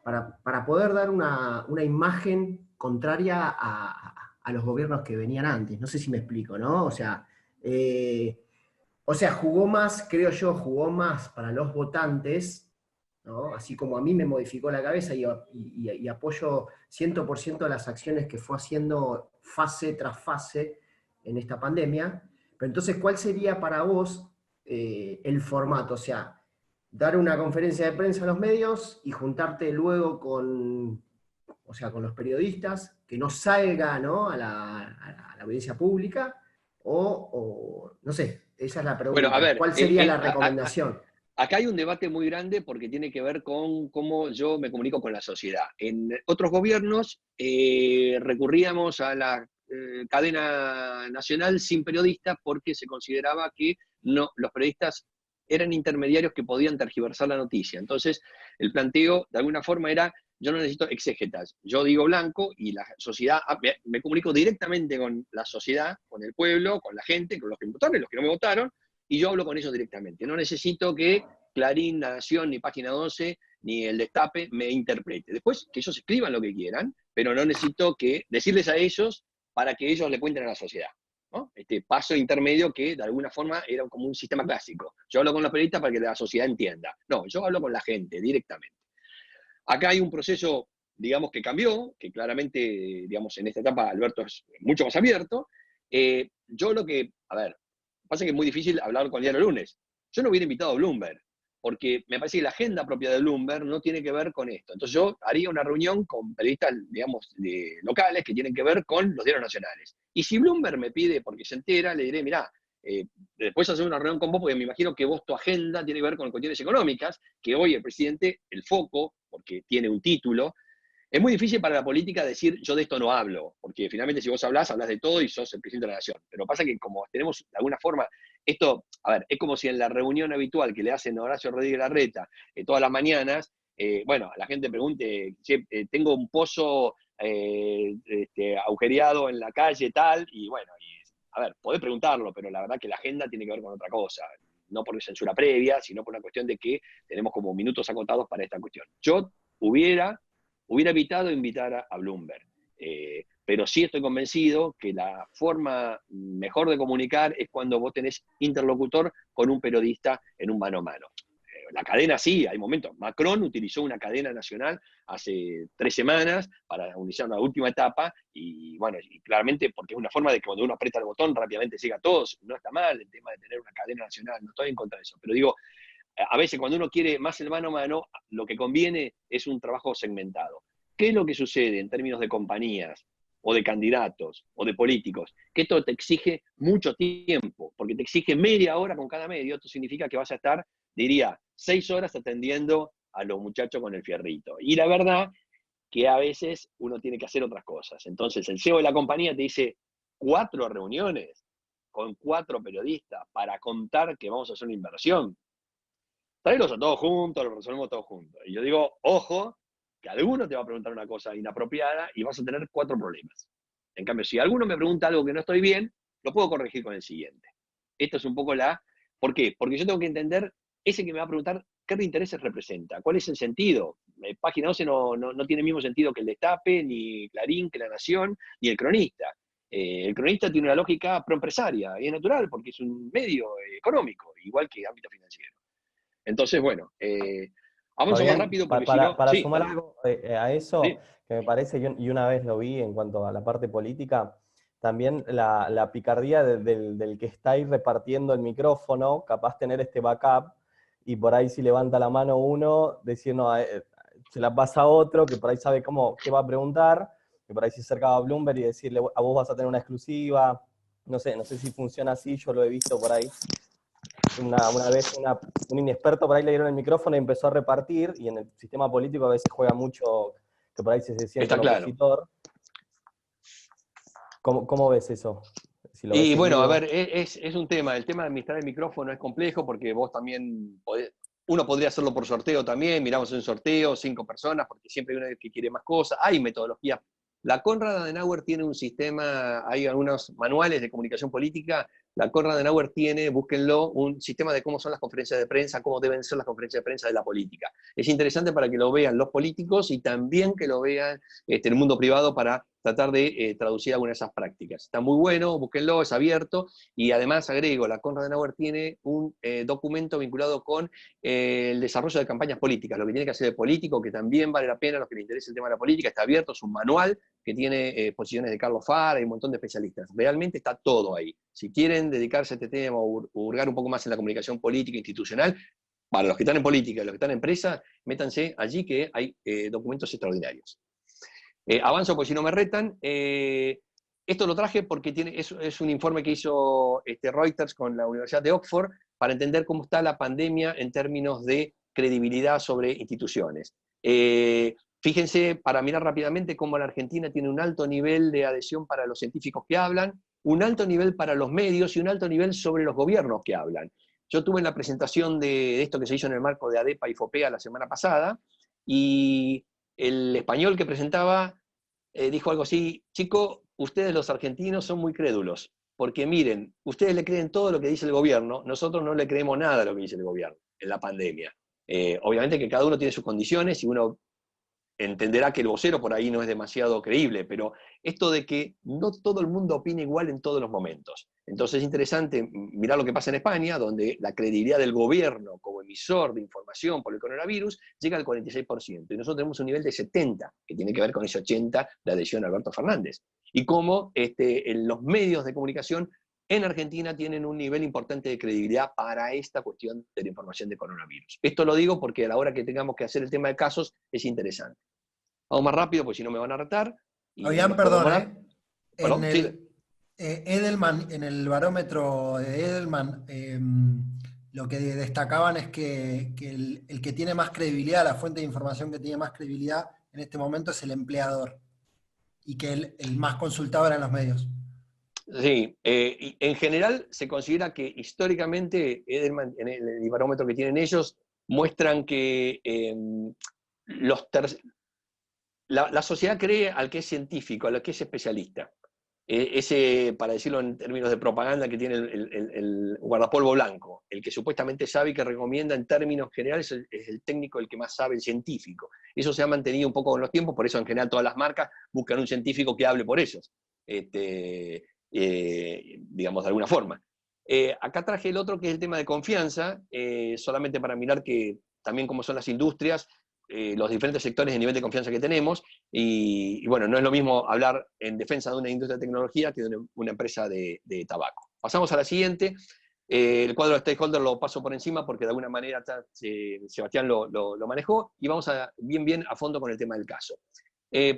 para poder dar una imagen contraria a los gobiernos que venían antes. No sé si me explico, ¿no? O sea, jugó más, creo yo, jugó más para los votantes, ¿no? Así como a mí me modificó la cabeza y apoyo 100% las acciones que fue haciendo fase tras fase en esta pandemia. Pero entonces, ¿cuál sería para vos el formato? O sea, dar una conferencia de prensa a los medios y juntarte luego con los periodistas, que no salga, ¿no?, a la audiencia pública, o no sé, esa es la pregunta. Bueno, a ver, ¿cuál sería la recomendación? Acá hay un debate muy grande porque tiene que ver con cómo yo me comunico con la sociedad. En otros gobiernos recurríamos a la cadena nacional sin periodistas porque se consideraba que los periodistas eran intermediarios que podían tergiversar la noticia. Entonces, el planteo, de alguna forma, era, yo no necesito exégetas, yo digo blanco y la sociedad, me comunico directamente con la sociedad, con el pueblo, con la gente, con los que me votaron y los que no me votaron, y yo hablo con ellos directamente. No necesito que Clarín, La Nación, ni Página 12, ni el Destape me interprete. Después, que ellos escriban lo que quieran, pero no necesito que decirles a ellos para que ellos le cuenten a la sociedad, ¿no? Este paso intermedio que de alguna forma era como un sistema clásico. Yo hablo con los periodistas para que la sociedad entienda. No, yo hablo con la gente directamente. Acá hay un proceso, digamos, que cambió, que claramente, digamos, en esta etapa Alberto es mucho más abierto. Yo lo que, pasa que es muy difícil hablar con el diario lunes. Yo no hubiera invitado a Bloomberg, porque me parece que la agenda propia de Bloomberg no tiene que ver con esto. Entonces yo haría una reunión con periodistas, digamos, locales que tienen que ver con los diarios nacionales. Y si Bloomberg me pide, porque se entera, le diré, mirá, después hacer una reunión con vos, porque me imagino que vos tu agenda tiene que ver con cuestiones económicas, que hoy el presidente, el foco, porque tiene un título. Es muy difícil para la política decir, yo de esto no hablo, porque finalmente si vos hablás de todo y sos el presidente de la nación. Pero pasa que como tenemos de alguna forma, esto, es como si en la reunión habitual que le hacen a Horacio Rodríguez Larreta todas las mañanas, la gente pregunte, tengo un pozo agujereado en la calle tal, y bueno, podés preguntarlo, pero la verdad que la agenda tiene que ver con otra cosa. No por censura previa, sino por una cuestión de que tenemos como minutos acotados para esta cuestión. Yo hubiera evitado invitar a Bloomberg, pero sí estoy convencido que la forma mejor de comunicar es cuando vos tenés interlocutor con un periodista en un mano a mano. La cadena sí, hay momentos. Macron utilizó una cadena nacional hace 3 semanas para iniciar una última etapa, y bueno, y claramente porque es una forma de que cuando uno aprieta el botón rápidamente siga a todos. No está mal el tema de tener una cadena nacional, no estoy en contra de eso, pero digo, a veces cuando uno quiere más el mano a mano, lo que conviene es un trabajo segmentado. ¿Qué es lo que sucede en términos de compañías, o de candidatos, o de políticos? Que esto te exige mucho tiempo, porque te exige media hora con cada medio. Esto significa que vas a estar, diría, 6 horas atendiendo a los muchachos con el fierrito. Y la verdad que a veces uno tiene que hacer otras cosas. Entonces el CEO de la compañía te dice 4 reuniones con 4 periodistas para contar que vamos a hacer una inversión. Tráelos a todos juntos, lo resolvemos todos juntos. Y yo digo, ojo, que alguno te va a preguntar una cosa inapropiada y vas a tener 4 problemas. En cambio, si alguno me pregunta algo que no estoy bien, lo puedo corregir con el siguiente. Esto es un poco ¿por qué? Porque yo tengo que entender ese que me va a preguntar qué intereses representa, cuál es el sentido. Página 12 no tiene el mismo sentido que el Destape, ni Clarín, que La Nación, ni el Cronista. El Cronista tiene una lógica proempresaria, y es natural, porque es un medio económico, igual que ámbito financiero. Entonces, bueno, avanzo más rápido porque si no... Para Sí, sumar dale. algo a eso, Sí. que me parece, y una vez lo vi en cuanto a la parte política, también la picardía del que está ahí repartiendo el micrófono, capaz tener este backup, y por ahí si levanta la mano uno, decir, no, se la pasa a otro, que por ahí sabe qué va a preguntar, que por ahí se acercaba a Bloomberg y decirle, a vos vas a tener una exclusiva, no sé si funciona así, yo lo he visto por ahí. Una vez un inexperto por ahí le dieron el micrófono y empezó a repartir, y en el sistema político a veces juega mucho que por ahí se sienta Está un claro. opositor. ¿Cómo ves eso? Si lo Y ves bueno, a seguido. ver, es un tema. El tema de administrar el micrófono es complejo porque vos también uno podría hacerlo por sorteo también. Miramos un sorteo, 5 personas, porque siempre hay uno que quiere más cosas. Hay metodologías. La Konrad Adenauer tiene un sistema, hay algunos manuales de comunicación política. La Konrad Adenauer tiene, búsquenlo, un sistema de cómo son las conferencias de prensa, cómo deben ser las conferencias de prensa de la política. Es interesante para que lo vean los políticos y también que lo vean el mundo privado para tratar de traducir algunas de esas prácticas. Está muy bueno, búsquenlo, es abierto, y además agrego, la Konrad Adenauer tiene un documento vinculado con el desarrollo de campañas políticas, lo que tiene que hacer el político, que también vale la pena a los que les interesa el tema de la política, está abierto, es un manual que tiene posiciones de Carlos Fara y un montón de especialistas. Realmente está todo ahí. Si quieren dedicarse a este tema o hurgar un poco más en la comunicación política institucional, para los que están en política y los que están en empresa, métanse allí que hay documentos extraordinarios. Avanzo porque si no me retan. Esto lo traje porque es un informe que hizo Reuters con la Universidad de Oxford para entender cómo está la pandemia en términos de credibilidad sobre instituciones. Fíjense, para mirar rápidamente, cómo la Argentina tiene un alto nivel de adhesión para los científicos que hablan, un alto nivel para los medios y un alto nivel sobre los gobiernos que hablan. Yo tuve en la presentación de esto que se hizo en el marco de ADEPA y FOPEA la semana pasada, y el español que presentaba dijo algo así: chico, ustedes los argentinos son muy crédulos, porque miren, ustedes le creen todo lo que dice el gobierno, nosotros no le creemos nada a lo que dice el gobierno en la pandemia. Obviamente que cada uno tiene sus condiciones y uno entenderá que el vocero por ahí no es demasiado creíble, pero esto de que no todo el mundo opina igual en todos los momentos. Entonces es interesante mirar lo que pasa en España, donde la credibilidad del gobierno como emisor de información por el coronavirus llega al 46%, y nosotros tenemos un nivel de 70%, que tiene que ver con ese 80% de adhesión a Alberto Fernández. Y cómo los medios de comunicación en Argentina tienen un nivel importante de credibilidad para esta cuestión de la información de coronavirus. Esto lo digo porque a la hora que tengamos que hacer el tema de casos es interesante. Vamos más rápido, porque si no me van a retar. Oigan, perdón, ¿Perdón? Edelman, en el barómetro de Edelman, lo que destacaban es que el que tiene más credibilidad, la fuente de información que tiene más credibilidad en este momento es el empleador, y que el más consultado eran los medios. Sí, en general se considera que históricamente Edelman, en el barómetro que tienen ellos, muestran que la sociedad cree al que es científico, al que es especialista. Ese, para decirlo en términos de propaganda, que tiene el guardapolvo blanco, el que supuestamente sabe y que recomienda en términos generales es el técnico, el que más sabe, el científico. Eso se ha mantenido un poco con los tiempos, por eso en general todas las marcas buscan un científico que hable por ellos, digamos de alguna forma. Acá traje el otro, que es el tema de confianza, solamente para mirar que también cómo son las industrias, los diferentes sectores de nivel de confianza que tenemos, y bueno, no es lo mismo hablar en defensa de una industria de tecnología que de una empresa de tabaco. Pasamos a la siguiente. El cuadro de stakeholder lo paso por encima porque de alguna manera Sebastián lo manejó, y vamos bien a fondo con el tema del caso.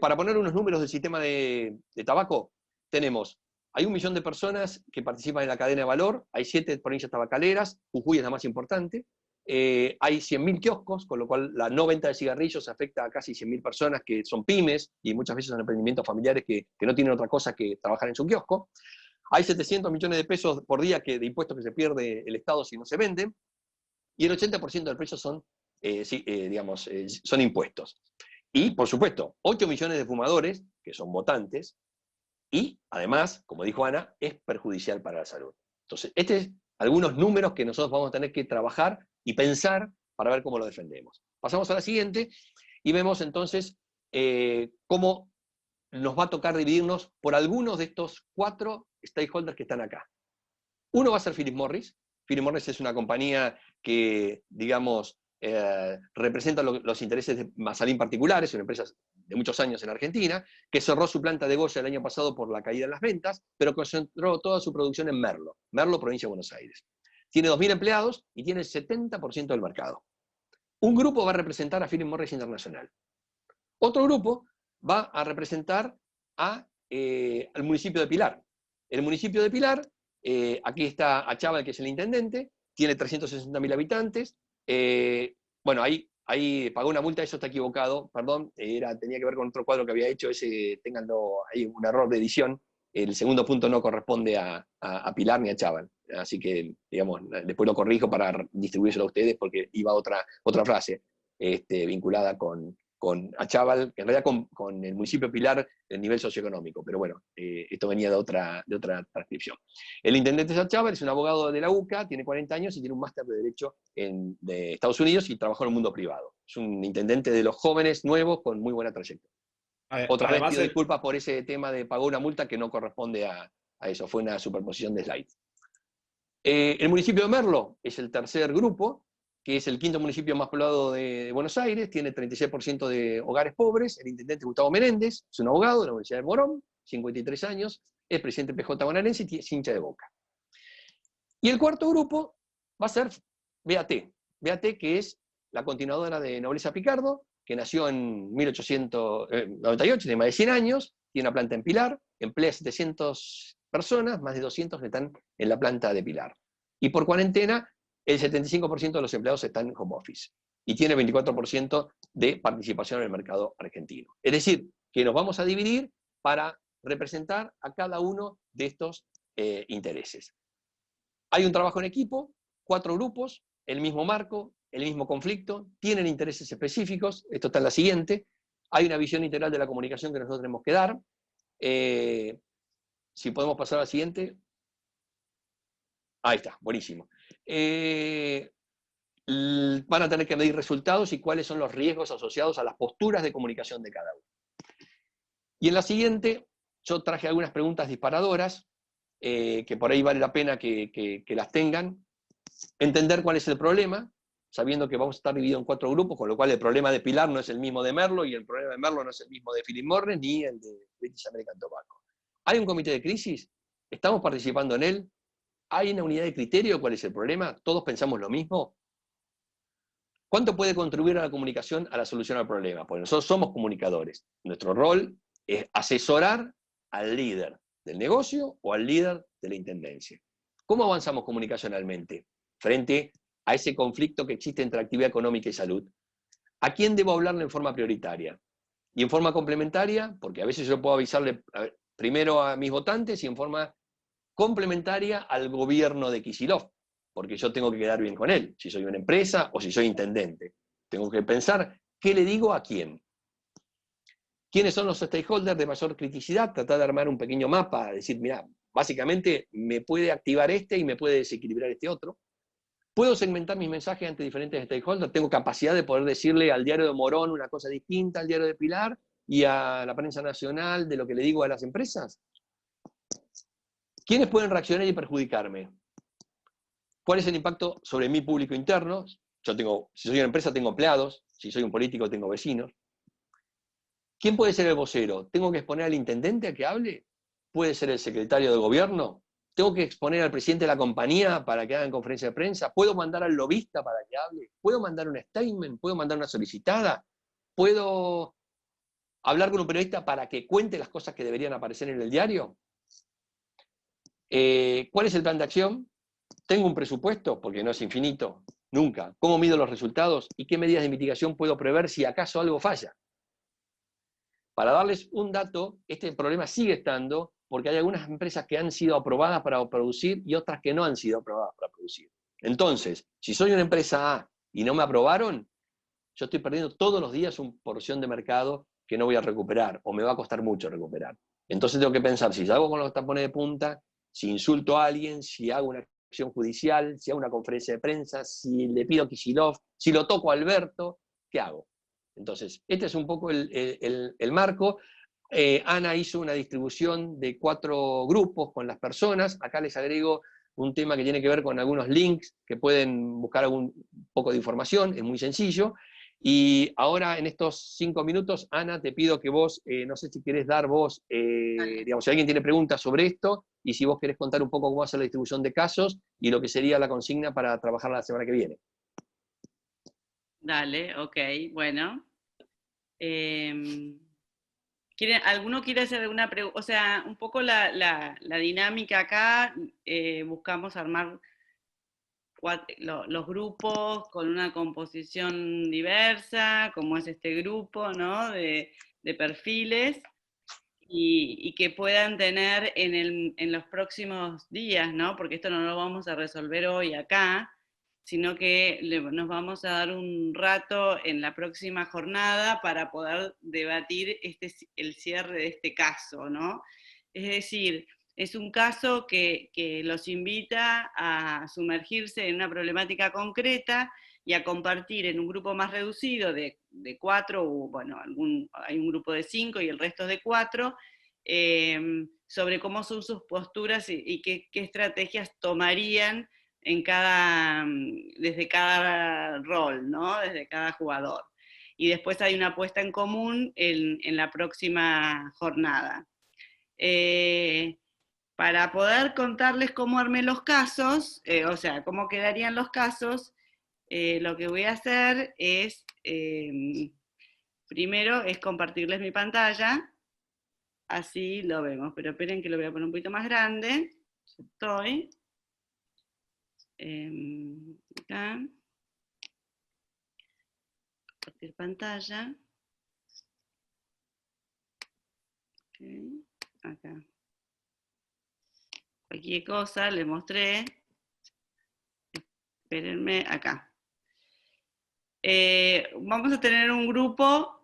Para poner unos números del sistema de tabaco, hay 1 millón de personas que participan en la cadena de valor, hay 7 provincias tabacaleras, Jujuy es la más importante. Hay 100.000 kioscos, con lo cual la no venta de cigarrillos afecta a casi 100.000 personas que son pymes y muchas veces son emprendimientos familiares que no tienen otra cosa que trabajar en su kiosco. Hay 700 millones de pesos por día de impuestos que se pierde el Estado si no se venden, y el 80% del precio son impuestos. Y, por supuesto, 8 millones de fumadores, que son votantes, y además, como dijo Ana, es perjudicial para la salud. Entonces, algunos números que nosotros vamos a tener que trabajar y pensar para ver cómo lo defendemos. Pasamos a la siguiente, y vemos entonces cómo nos va a tocar dividirnos por algunos de estos 4 stakeholders que están acá. Uno va a ser Philip Morris. Philip Morris es una compañía que, digamos, representa los intereses de Masalín particulares, una empresa de muchos años en Argentina, que cerró su planta de Goya el año pasado por la caída en las ventas, pero concentró toda su producción en Merlo, provincia de Buenos Aires. Tiene 2.000 empleados y tiene el 70% del mercado. Un grupo va a representar a Philip Morris Internacional. Otro grupo va a representar al municipio de Pilar. El municipio de Pilar, aquí está Achával, que es el intendente, tiene 360.000 habitantes. Bueno, ahí pagó una multa, eso está equivocado, perdón, tenía que ver con otro cuadro que había hecho, ténganlo, hay un error de edición. El segundo punto no corresponde a Pilar ni a Achával. Así que, digamos, después lo corrijo para distribuírselo a ustedes porque iba otra frase vinculada con Achával, en realidad con el municipio de Pilar, el nivel socioeconómico, pero bueno, esto venía de otra transcripción. El intendente es Achával, es un abogado de la UCA, tiene 40 años y tiene un máster de Derecho de Estados Unidos y trabajó en el mundo privado. Es un intendente de los jóvenes, nuevos, con muy buena trayectoria. Otra vez pido disculpas por ese tema de pagó una multa que no corresponde a eso, fue una superposición de slides. El municipio de Merlo es el tercer grupo, que es el 5º municipio más poblado de Buenos Aires, tiene 36% de hogares pobres. El intendente Gustavo Menéndez es un abogado de la Universidad de Morón, 53 años, es presidente PJ bonaerense y es hincha de Boca. Y el cuarto grupo va a ser BAT, que es la continuadora de Nobleza Picardo, que nació en 1898, tiene más de 100 años, tiene una planta en Pilar, emplea 700 personas, más de 200 que están en la planta de Pilar. Y por cuarentena, el 75% de los empleados están en home office y tiene 24% de participación en el mercado argentino. Es decir, que nos vamos a dividir para representar a cada uno de estos intereses. Hay un trabajo en equipo, 4 grupos, el mismo marco, el mismo conflicto, tienen intereses específicos, esto está en la siguiente, hay una visión integral de la comunicación que nosotros tenemos que dar. Si podemos pasar a la siguiente. Ahí está, buenísimo. Van a tener que medir resultados y cuáles son los riesgos asociados a las posturas de comunicación de cada uno. Y en la siguiente, yo traje algunas preguntas disparadoras, que por ahí vale la pena que las tengan. Entender cuál es el problema, sabiendo que vamos a estar divididos en 4 grupos, con lo cual el problema de Pilar no es el mismo de Merlo, y el problema de Merlo no es el mismo de Philip Morris, ni el de British American Tobacco. ¿Hay un comité de crisis? ¿Estamos participando en él? ¿Hay una unidad de criterio? ¿Cuál es el problema? ¿Todos pensamos lo mismo? ¿Cuánto puede contribuir a la comunicación a la solución al problema? Porque nosotros somos comunicadores. Nuestro rol es asesorar al líder del negocio o al líder de la intendencia. ¿Cómo avanzamos comunicacionalmente frente a ese conflicto que existe entre actividad económica y salud? ¿A quién debo hablarle en forma prioritaria? Y en forma complementaria, porque a veces yo puedo avisarle primero a mis votantes y en forma complementaria al gobierno de Kicillof, porque yo tengo que quedar bien con él, si soy una empresa o si soy intendente. Tengo que pensar qué le digo a quién. ¿Quiénes son los stakeholders de mayor criticidad? Tratar de armar un pequeño mapa, decir, mira, básicamente me puede activar este y me puede desequilibrar este otro. ¿Puedo segmentar mis mensajes ante diferentes stakeholders? ¿Tengo capacidad de poder decirle al diario de Morón una cosa distinta al diario de Pilar y a la prensa nacional de lo que le digo a las empresas? ¿Quiénes pueden reaccionar y perjudicarme? ¿Cuál es el impacto sobre mi público interno? Si soy una empresa, tengo empleados. Si soy un político, tengo vecinos. ¿Quién puede ser el vocero? ¿Tengo que exponer al intendente a que hable? ¿Puede ser el secretario de gobierno? ¿Tengo que exponer al presidente de la compañía para que haga conferencia de prensa? ¿Puedo mandar al lobista para que hable? ¿Puedo mandar un statement? ¿Puedo mandar una solicitada? ¿Puedo hablar con un periodista para que cuente las cosas que deberían aparecer en el diario? ¿Cuál es el plan de acción? ¿Tengo un presupuesto? Porque no es infinito, nunca. ¿Cómo mido los resultados? ¿Y qué medidas de mitigación puedo prever si acaso algo falla? Para darles un dato, este problema sigue estando porque hay algunas empresas que han sido aprobadas para producir y otras que no han sido aprobadas para producir. Entonces, si soy una empresa A y no me aprobaron, yo estoy perdiendo todos los días una porción de mercado que no voy a recuperar o me va a costar mucho recuperar. Entonces tengo que pensar si salgo con los tapones de punta, si insulto a alguien, si hago una acción judicial, si hago una conferencia de prensa, si le pido a Kicillof, si lo toco a Alberto, ¿qué hago? Entonces, este es un poco el marco. Ana hizo una distribución de 4 grupos con las personas. Acá les agrego un tema que tiene que ver con algunos links que pueden buscar algún poco de información, es muy sencillo. Y ahora en estos 5 minutos, Ana, te pido que vos, no sé si querés dar vos, digamos, si alguien tiene preguntas sobre esto, y si vos querés contar un poco cómo va a ser la distribución de casos y lo que sería la consigna para trabajar la semana que viene. Dale, ok, bueno. ¿Alguno quiere hacer alguna pregunta? O sea, un poco la dinámica acá, buscamos armar los grupos con una composición diversa, como es este grupo, ¿no? De perfiles, y que puedan tener en los próximos días, ¿no? Porque esto no lo vamos a resolver hoy acá, sino que nos vamos a dar un rato en la próxima jornada para poder debatir el cierre de este caso, ¿no? Es decir, es un caso que los invita a sumergirse en una problemática concreta y a compartir en un grupo más reducido de 4, o bueno, hay un grupo de 5 y el resto de 4, sobre cómo son sus posturas y qué estrategias tomarían desde cada rol, ¿no? Desde cada jugador. Y después hay una puesta en común en la próxima jornada. Para poder contarles cómo armé los casos, o sea, cómo quedarían los casos, lo que voy a hacer es, primero es compartirles mi pantalla, así lo vemos, pero esperen que lo voy a poner un poquito más grande. Estoy. Acá. Compartir pantalla. Okay. Acá. Cualquier cosa les mostré. Espérenme acá. Vamos a tener un grupo.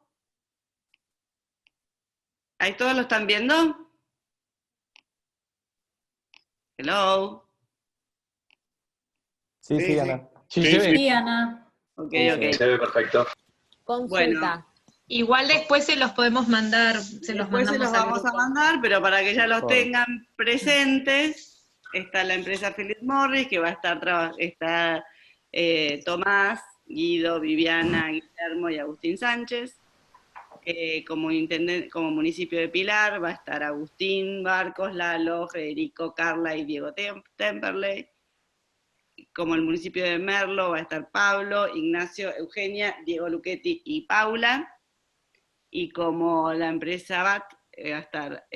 ¿Ahí todos lo están viendo? Hello. Sí, Ana. Sí, se ve. Sí, Ana. Ok. Se ve perfecto. Consulta. Bueno. Igual después se los podemos mandar. Después se los vamos a mandar, pero para que ya los tengan presentes, está la empresa Philip Morris, que va a estar Tomás, Guido, Viviana, Guillermo y Agustín Sánchez. Como municipio de Pilar va a estar Agustín Barcos, Lalo, Federico, Carla y Diego Temperley. Como el municipio de Merlo va a estar Pablo, Ignacio, Eugenia, Diego Luchetti y Paula. Y como la empresa BAT va a estar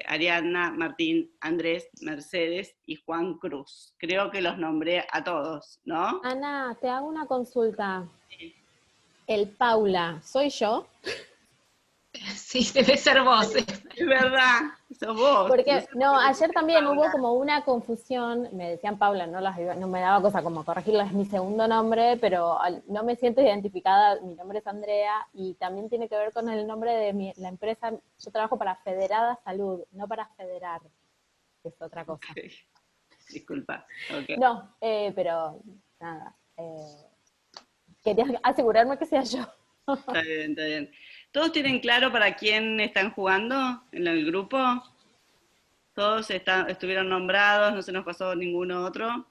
Ariadna, Martín, Andrés, Mercedes y Juan Cruz. Creo que los nombré a todos, ¿no? Ana, te hago una consulta. El Paula, ¿soy yo? Sí, debe ser vos. Es verdad, sos vos. Porque, no, ayer también hubo como una confusión, me decían Paula, no me daba cosa como corregirla, es mi segundo nombre, pero no me siento identificada, mi nombre es Andrea, y también tiene que ver con el nombre de la empresa, yo trabajo para Federada Salud, no para Federar, que es otra cosa. Okay. Disculpa. Okay. No, pero nada, quería asegurarme que sea yo. Está bien. ¿Todos tienen claro para quién están jugando en el grupo? ¿Todos estuvieron nombrados? ¿No se nos pasó ninguno otro?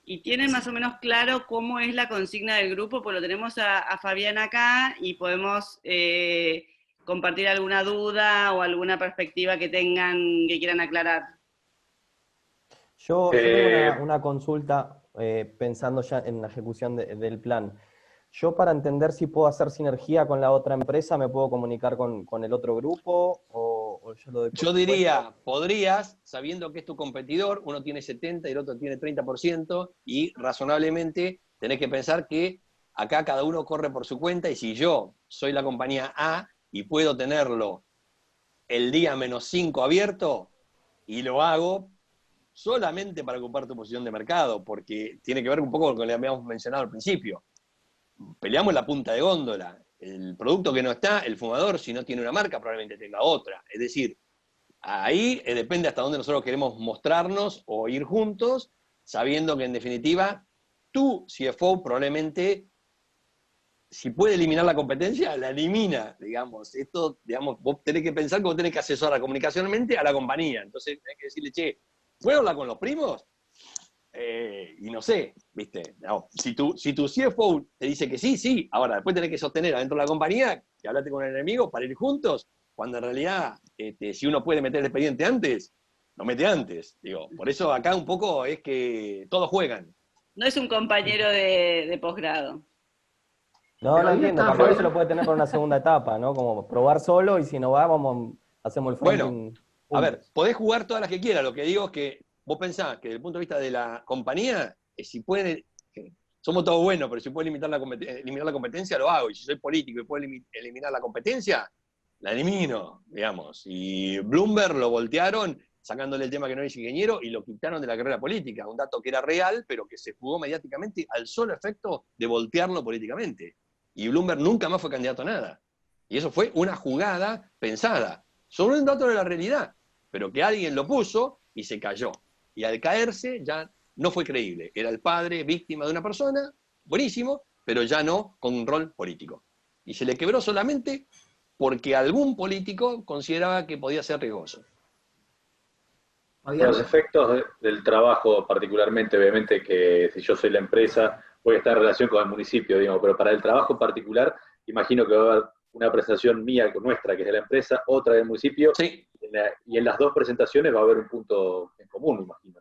¿Y tienen más o menos claro cómo es la consigna del grupo? Pues lo tenemos a Fabián acá y podemos compartir alguna duda o alguna perspectiva que quieran aclarar. Yo tengo una consulta pensando ya en la ejecución del plan. Yo, para entender si puedo hacer sinergia con la otra empresa, ¿me puedo comunicar con el otro grupo? ¿O yo lo doy por Yo diría, podrías, sabiendo que es tu competidor, uno tiene 70% y el otro tiene 30%, y razonablemente tenés que pensar que acá cada uno corre por su cuenta, y si yo soy la compañía A y puedo tenerlo el día -5 abierto, y lo hago solamente para ocupar tu posición de mercado, porque tiene que ver un poco con lo que habíamos mencionado al principio. Peleamos la punta de góndola. El producto que no está, el fumador, si no tiene una marca, probablemente tenga otra. Es decir, ahí depende hasta dónde nosotros queremos mostrarnos o ir juntos, sabiendo que en definitiva, tu CFO probablemente si puede eliminar la competencia, la elimina, digamos. Esto, digamos, vos tenés que pensar que vos tenés que asesorar comunicacionalmente a la compañía. Entonces tenés que decirle, che, ¿puedo hablar con los primos? Y no sé, ¿viste? No, si tu CFO te dice que sí, sí. Ahora, después tenés que sostener adentro de la compañía que hablaste con el enemigo para ir juntos, cuando en realidad, si uno puede meter el expediente antes, lo mete antes. Digo, por eso acá un poco es que todos juegan. No es un compañero de posgrado. No, Pero no ahí entiendo, está, capaz que Fabián. se lo puede tener para una segunda etapa, ¿no? Como probar solo y si no va, hacemos el fronting. A ver, podés jugar todas las que quieras, lo que digo es que vos pensás que desde el punto de vista de la compañía, si pueden, somos todos buenos, pero si puedo eliminar la competencia, lo hago. Y si soy político y puedo eliminar la competencia, la elimino, digamos. Y Bloomberg lo voltearon sacándole el tema que no es ingeniero y lo quitaron de la carrera política. Un dato que era real, pero que se jugó mediáticamente al solo efecto de voltearlo políticamente. Y Bloomberg nunca más fue candidato a nada. Y eso fue una jugada pensada, sobre un dato de la realidad, pero que alguien lo puso y se cayó. Y al caerse ya no fue creíble. Era el padre víctima de una persona, buenísimo, pero ya no con un rol político. Y se le quebró solamente porque algún político consideraba que podía ser riesgoso. Los efectos del trabajo, particularmente, obviamente, que si yo soy la empresa, voy a estar en relación con el municipio, digamos, pero para el trabajo en particular, imagino que va a haber una presentación mía, nuestra, que es de la empresa, otra del municipio, sí. Y en las dos presentaciones va a haber un punto en común, me imagino.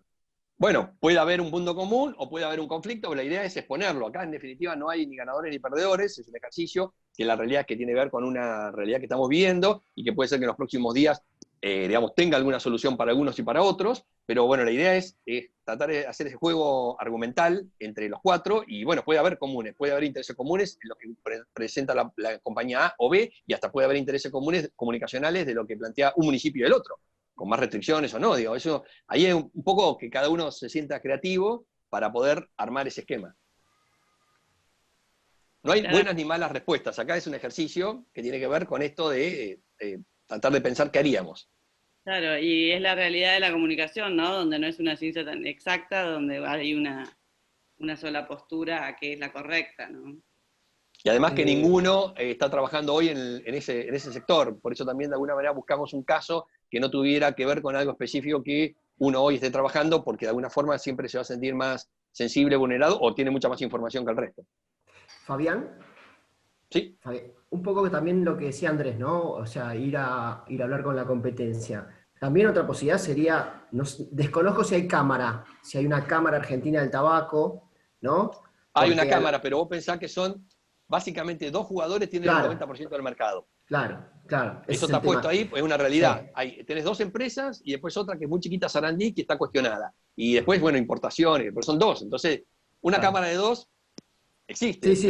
Bueno, puede haber un punto común o puede haber un conflicto, pero la idea es exponerlo. Acá, en definitiva, no hay ni ganadores ni perdedores, es un ejercicio que la realidad es que tiene que ver con una realidad que estamos viviendo y que puede ser que en los próximos días, digamos, tenga alguna solución para algunos y para otros, pero bueno, la idea es tratar de hacer ese juego argumental entre los cuatro y bueno, puede haber comunes, puede haber intereses comunes en lo que presenta la compañía A o B y hasta puede haber intereses comunes comunicacionales de lo que plantea un municipio y el otro, con más restricciones o no, digo, eso, ahí es un poco que cada uno se sienta creativo para poder armar ese esquema. No hay buenas ni malas respuestas, acá es un ejercicio que tiene que ver con esto de tratar de pensar qué haríamos. Claro, y es la realidad de la comunicación, ¿no? Donde no es una ciencia tan exacta, donde hay una sola postura que es la correcta, ¿no? Y además que ninguno está trabajando hoy en ese sector, por eso también de alguna manera buscamos un caso que no tuviera que ver con algo específico que uno hoy esté trabajando, porque de alguna forma siempre se va a sentir más sensible, vulnerado, o tiene mucha más información que el resto. Fabián. Sí. Fabián, un poco que también lo que decía Andrés, ¿no? O sea, ir a hablar con la competencia. También otra posibilidad sería, desconozco si hay cámara, si hay una cámara argentina del tabaco, ¿no? Hay una cámara, pero vos pensás que son básicamente 2 jugadores tienen el 90% del mercado. Claro, claro. Eso está puesto ahí, es una realidad. Sí. Tenés 2 empresas y después otra que es muy chiquita, Sarandí, que está cuestionada. Y después, bueno, importaciones, pero son 2. Entonces, una cámara de 2 existe. Sí.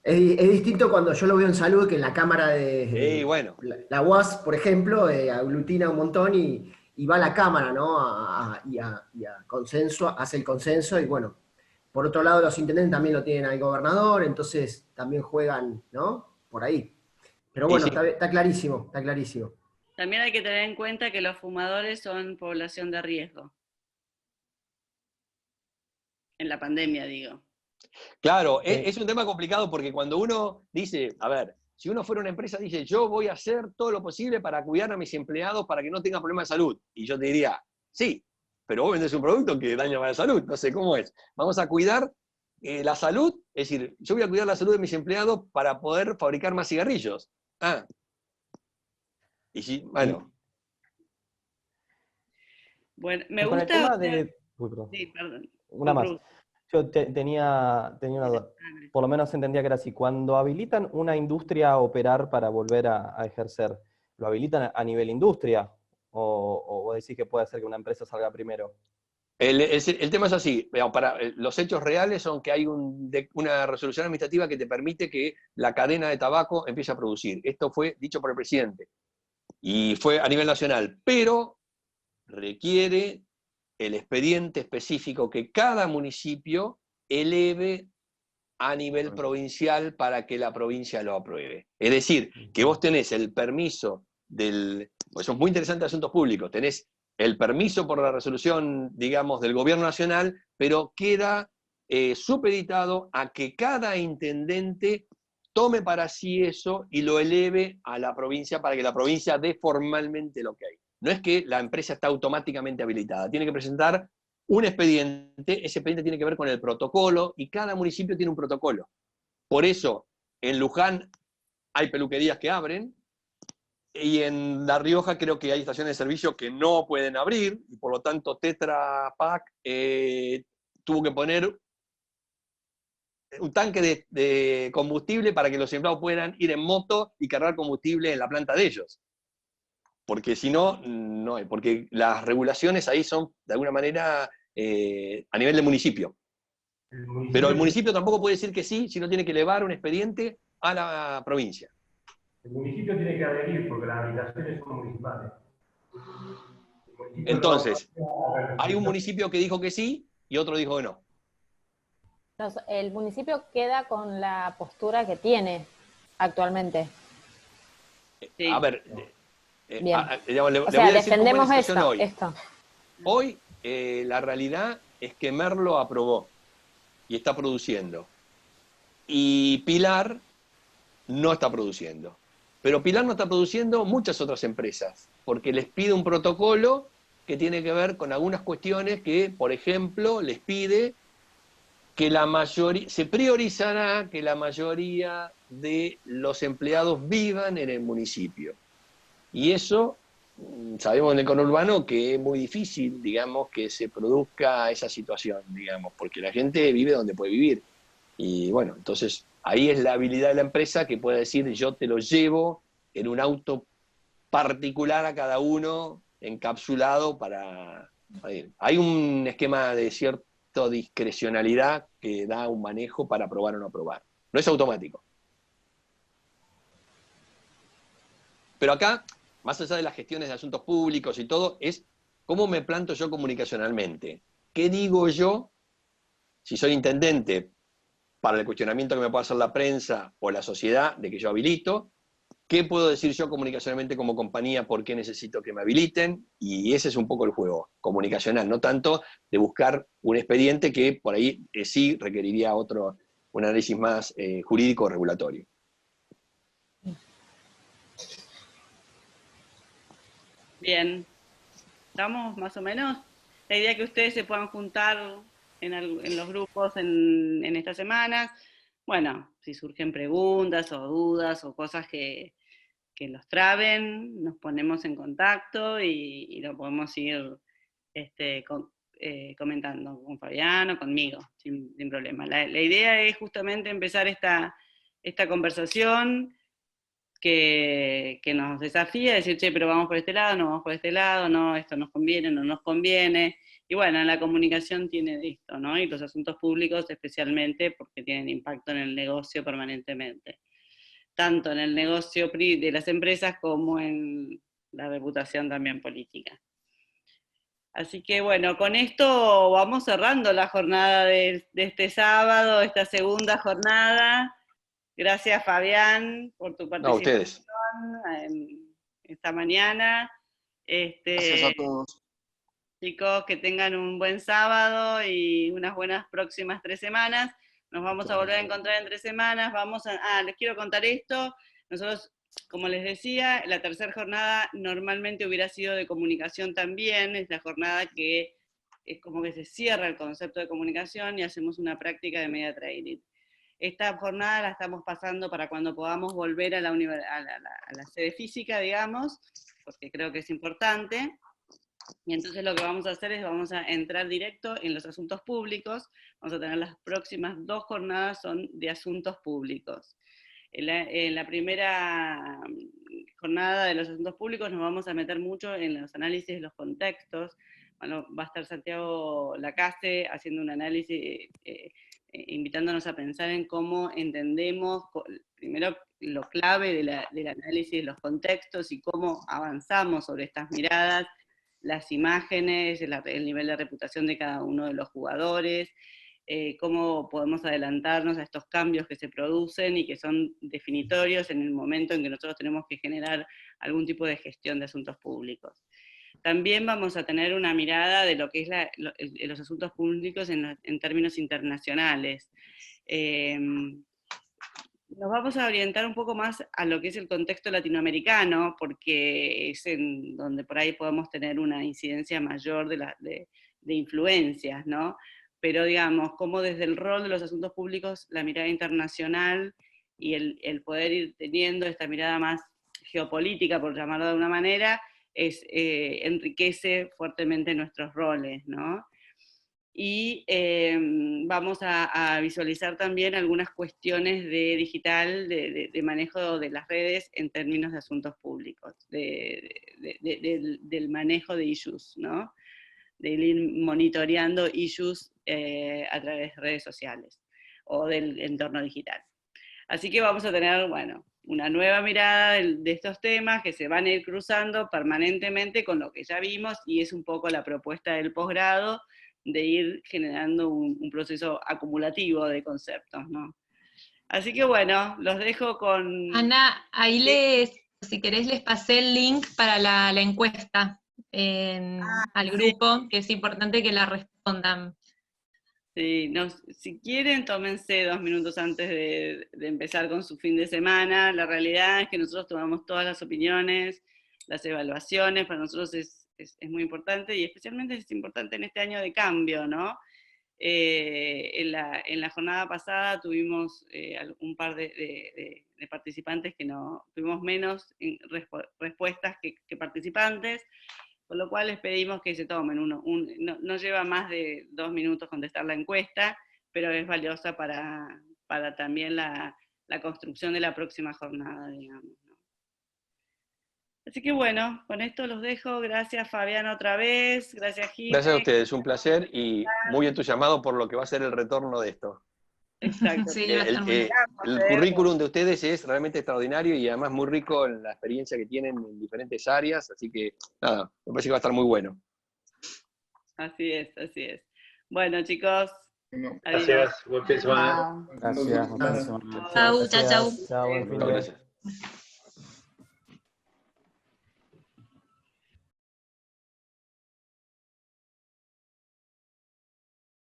Es distinto cuando yo lo veo en salud que en la cámara de... bueno. La UAS, por ejemplo, aglutina un montón y va a la cámara, ¿no? Y a consenso, hace el consenso y bueno. Por otro lado, los intendentes también lo tienen al gobernador, entonces también juegan, ¿no? Por ahí. Pero bueno, sí. Está clarísimo, está clarísimo. También hay que tener en cuenta que los fumadores son población de riesgo. En la pandemia, digo. Claro, es un tema complicado porque cuando uno dice, a ver, si uno fuera una empresa, dice, yo voy a hacer todo lo posible para cuidar a mis empleados para que no tengan problemas de salud. Y yo te diría, sí, pero vos vendés un producto que daña la salud, no sé cómo es. Vamos a cuidar la salud, es decir, yo voy a cuidar la salud de mis empleados para poder fabricar más cigarrillos. Y sí, bueno. Bueno, me con gusta... el tema de... Uy, perdón. Sí, perdón. Una más. Yo tenía una duda. Por lo menos entendía que era así. Cuando habilitan una industria a operar para volver a ejercer, ¿lo habilitan a nivel industria? ¿O vos decís que puede ser que una empresa salga primero? El tema es así, los hechos reales son que hay una resolución administrativa que te permite que la cadena de tabaco empiece a producir. Esto fue dicho por el presidente y fue a nivel nacional, pero requiere el expediente específico que cada municipio eleve a nivel provincial para que la provincia lo apruebe. Es decir, que vos tenés el permiso pues son muy interesantes asuntos públicos, tenés el permiso por la resolución, digamos, del gobierno nacional, pero queda supeditado a que cada intendente tome para sí eso y lo eleve a la provincia para que la provincia dé formalmente el ok. No es que la empresa está automáticamente habilitada, tiene que presentar un expediente, ese expediente tiene que ver con el protocolo, y cada municipio tiene un protocolo. Por eso, en Luján hay peluquerías que abren, y en La Rioja creo que hay estaciones de servicio que no pueden abrir, y por lo tanto Tetra Pak tuvo que poner un tanque de combustible para que los empleados puedan ir en moto y cargar combustible en la planta de ellos. Porque si no, no hay. Porque las regulaciones ahí son, de alguna manera, a nivel del municipio. Pero el municipio tampoco puede decir que sí, si no tiene que elevar un expediente a la provincia. El municipio tiene que adherir porque las habilitaciones son municipales. Entonces, hay un municipio que dijo que sí y otro dijo que no. El municipio queda con la postura que tiene actualmente. Sí. A ver, Bien. Digamos, le o voy sea, a decir defendemos cómo es la situación esto. Hoy la realidad es que Merlo aprobó y está produciendo. Y Pilar no está produciendo. Pero Pilar no está produciendo muchas otras empresas, porque les pide un protocolo que tiene que ver con algunas cuestiones que, por ejemplo, les pide que la mayoría, se priorizará que la mayoría de los empleados vivan en el municipio. Y eso, sabemos en el conurbano que es muy difícil, digamos, que se produzca esa situación, digamos, porque la gente vive donde puede vivir. Y bueno, entonces ahí es la habilidad de la empresa que puede decir, yo te lo llevo en un auto particular a cada uno, encapsulado para ir. Hay un esquema de cierta discrecionalidad que da un manejo para aprobar o no aprobar. No es automático. Pero acá, más allá de las gestiones de asuntos públicos y todo, es cómo me planto yo comunicacionalmente. ¿Qué digo yo si soy intendente para el cuestionamiento que me pueda hacer la prensa o la sociedad de que yo habilito? ¿Qué puedo decir yo comunicacionalmente como compañía? ¿Por qué necesito que me habiliten? Y ese es un poco el juego comunicacional, no tanto de buscar un expediente que por ahí sí requeriría un análisis más jurídico o regulatorio. Bien, ¿estamos más o menos? La idea es que ustedes se puedan juntar en los grupos en estas semanas. Bueno, si surgen preguntas o dudas o cosas que los traben, nos ponemos en contacto y lo podemos ir comentando con Fabián o conmigo, sin problema. La idea es justamente empezar esta conversación que nos desafía, decir, che, pero vamos por este lado, no vamos por este lado, no, esto nos conviene, no nos conviene. Y bueno, la comunicación tiene de esto, ¿no? Y los asuntos públicos especialmente porque tienen impacto en el negocio permanentemente. Tanto en el negocio de las empresas como en la reputación también política. Así que bueno, con esto vamos cerrando la jornada de este sábado, esta segunda jornada. Gracias, Fabián, por tu participación esta mañana. Gracias a todos. Chicos, que tengan un buen sábado y unas buenas próximas 3 semanas. Nos vamos a volver a encontrar en 3 semanas. Les quiero contar esto. Nosotros, como les decía, la tercera jornada normalmente hubiera sido de comunicación también. Es la jornada que es como que se cierra el concepto de comunicación y hacemos una práctica de media training. Esta jornada la estamos pasando para cuando podamos volver a la sede física, digamos, porque creo que es importante. Y entonces lo que vamos a hacer es vamos a entrar directo en los asuntos públicos. Vamos a tener las próximas 2 jornadas son de asuntos públicos. En la primera jornada de los asuntos públicos nos vamos a meter mucho en los análisis de los contextos. Bueno, va a estar Santiago Lacase haciendo un análisis, invitándonos a pensar en cómo entendemos, primero, lo clave del análisis de los contextos y cómo avanzamos sobre estas miradas, las imágenes, el nivel de reputación de cada uno de los jugadores, cómo podemos adelantarnos a estos cambios que se producen y que son definitorios en el momento en que nosotros tenemos que generar algún tipo de gestión de asuntos públicos. También vamos a tener una mirada de lo que es los asuntos públicos en términos internacionales. nos vamos a orientar un poco más a lo que es el contexto latinoamericano, porque es en donde por ahí podemos tener una incidencia mayor de influencias, ¿no? Pero digamos, como desde el rol de los asuntos públicos, la mirada internacional y el poder ir teniendo esta mirada más geopolítica, por llamarlo de alguna manera, enriquece fuertemente nuestros roles, ¿no? Y vamos a visualizar también algunas cuestiones de digital, de manejo de las redes en términos de asuntos públicos, del manejo de issues, ¿no? De ir monitoreando issues a través de redes sociales o del entorno digital. Así que vamos a tener, bueno, una nueva mirada de estos temas que se van a ir cruzando permanentemente con lo que ya vimos, y es un poco la propuesta del posgrado, de ir generando un proceso acumulativo de conceptos, ¿no? Así que bueno, los dejo con... Ana, ahí si querés les pasé el link para la encuesta al grupo, que es importante que la respondan. Sí, si quieren, tómense 2 minutos antes de empezar con su fin de semana. La realidad es que nosotros tomamos todas las opiniones, las evaluaciones, para nosotros es muy importante, y especialmente es importante en este año de cambio, ¿no? En la jornada pasada tuvimos un par de participantes que tuvimos menos respuestas que participantes, con lo cual les pedimos que se tomen no lleva más de 2 minutos contestar la encuesta, pero es valiosa para también la construcción de la próxima jornada, digamos, ¿no? Así que bueno, con esto los dejo. Gracias, Fabián, otra vez. Gracias, Gil. Gracias a ustedes, un placer y muy entusiasmado por lo que va a ser el retorno de esto. Exacto. Sí, el currículum de ustedes es realmente extraordinario y además muy rico en la experiencia que tienen en diferentes áreas, así que nada, me parece que va a estar muy bueno. Así es, así es. Bueno, chicos. Gracias, buen fin de semana. Gracias, buen fin de semana. Chau, chau, chau. Chao, buen fin de semana. Gracias.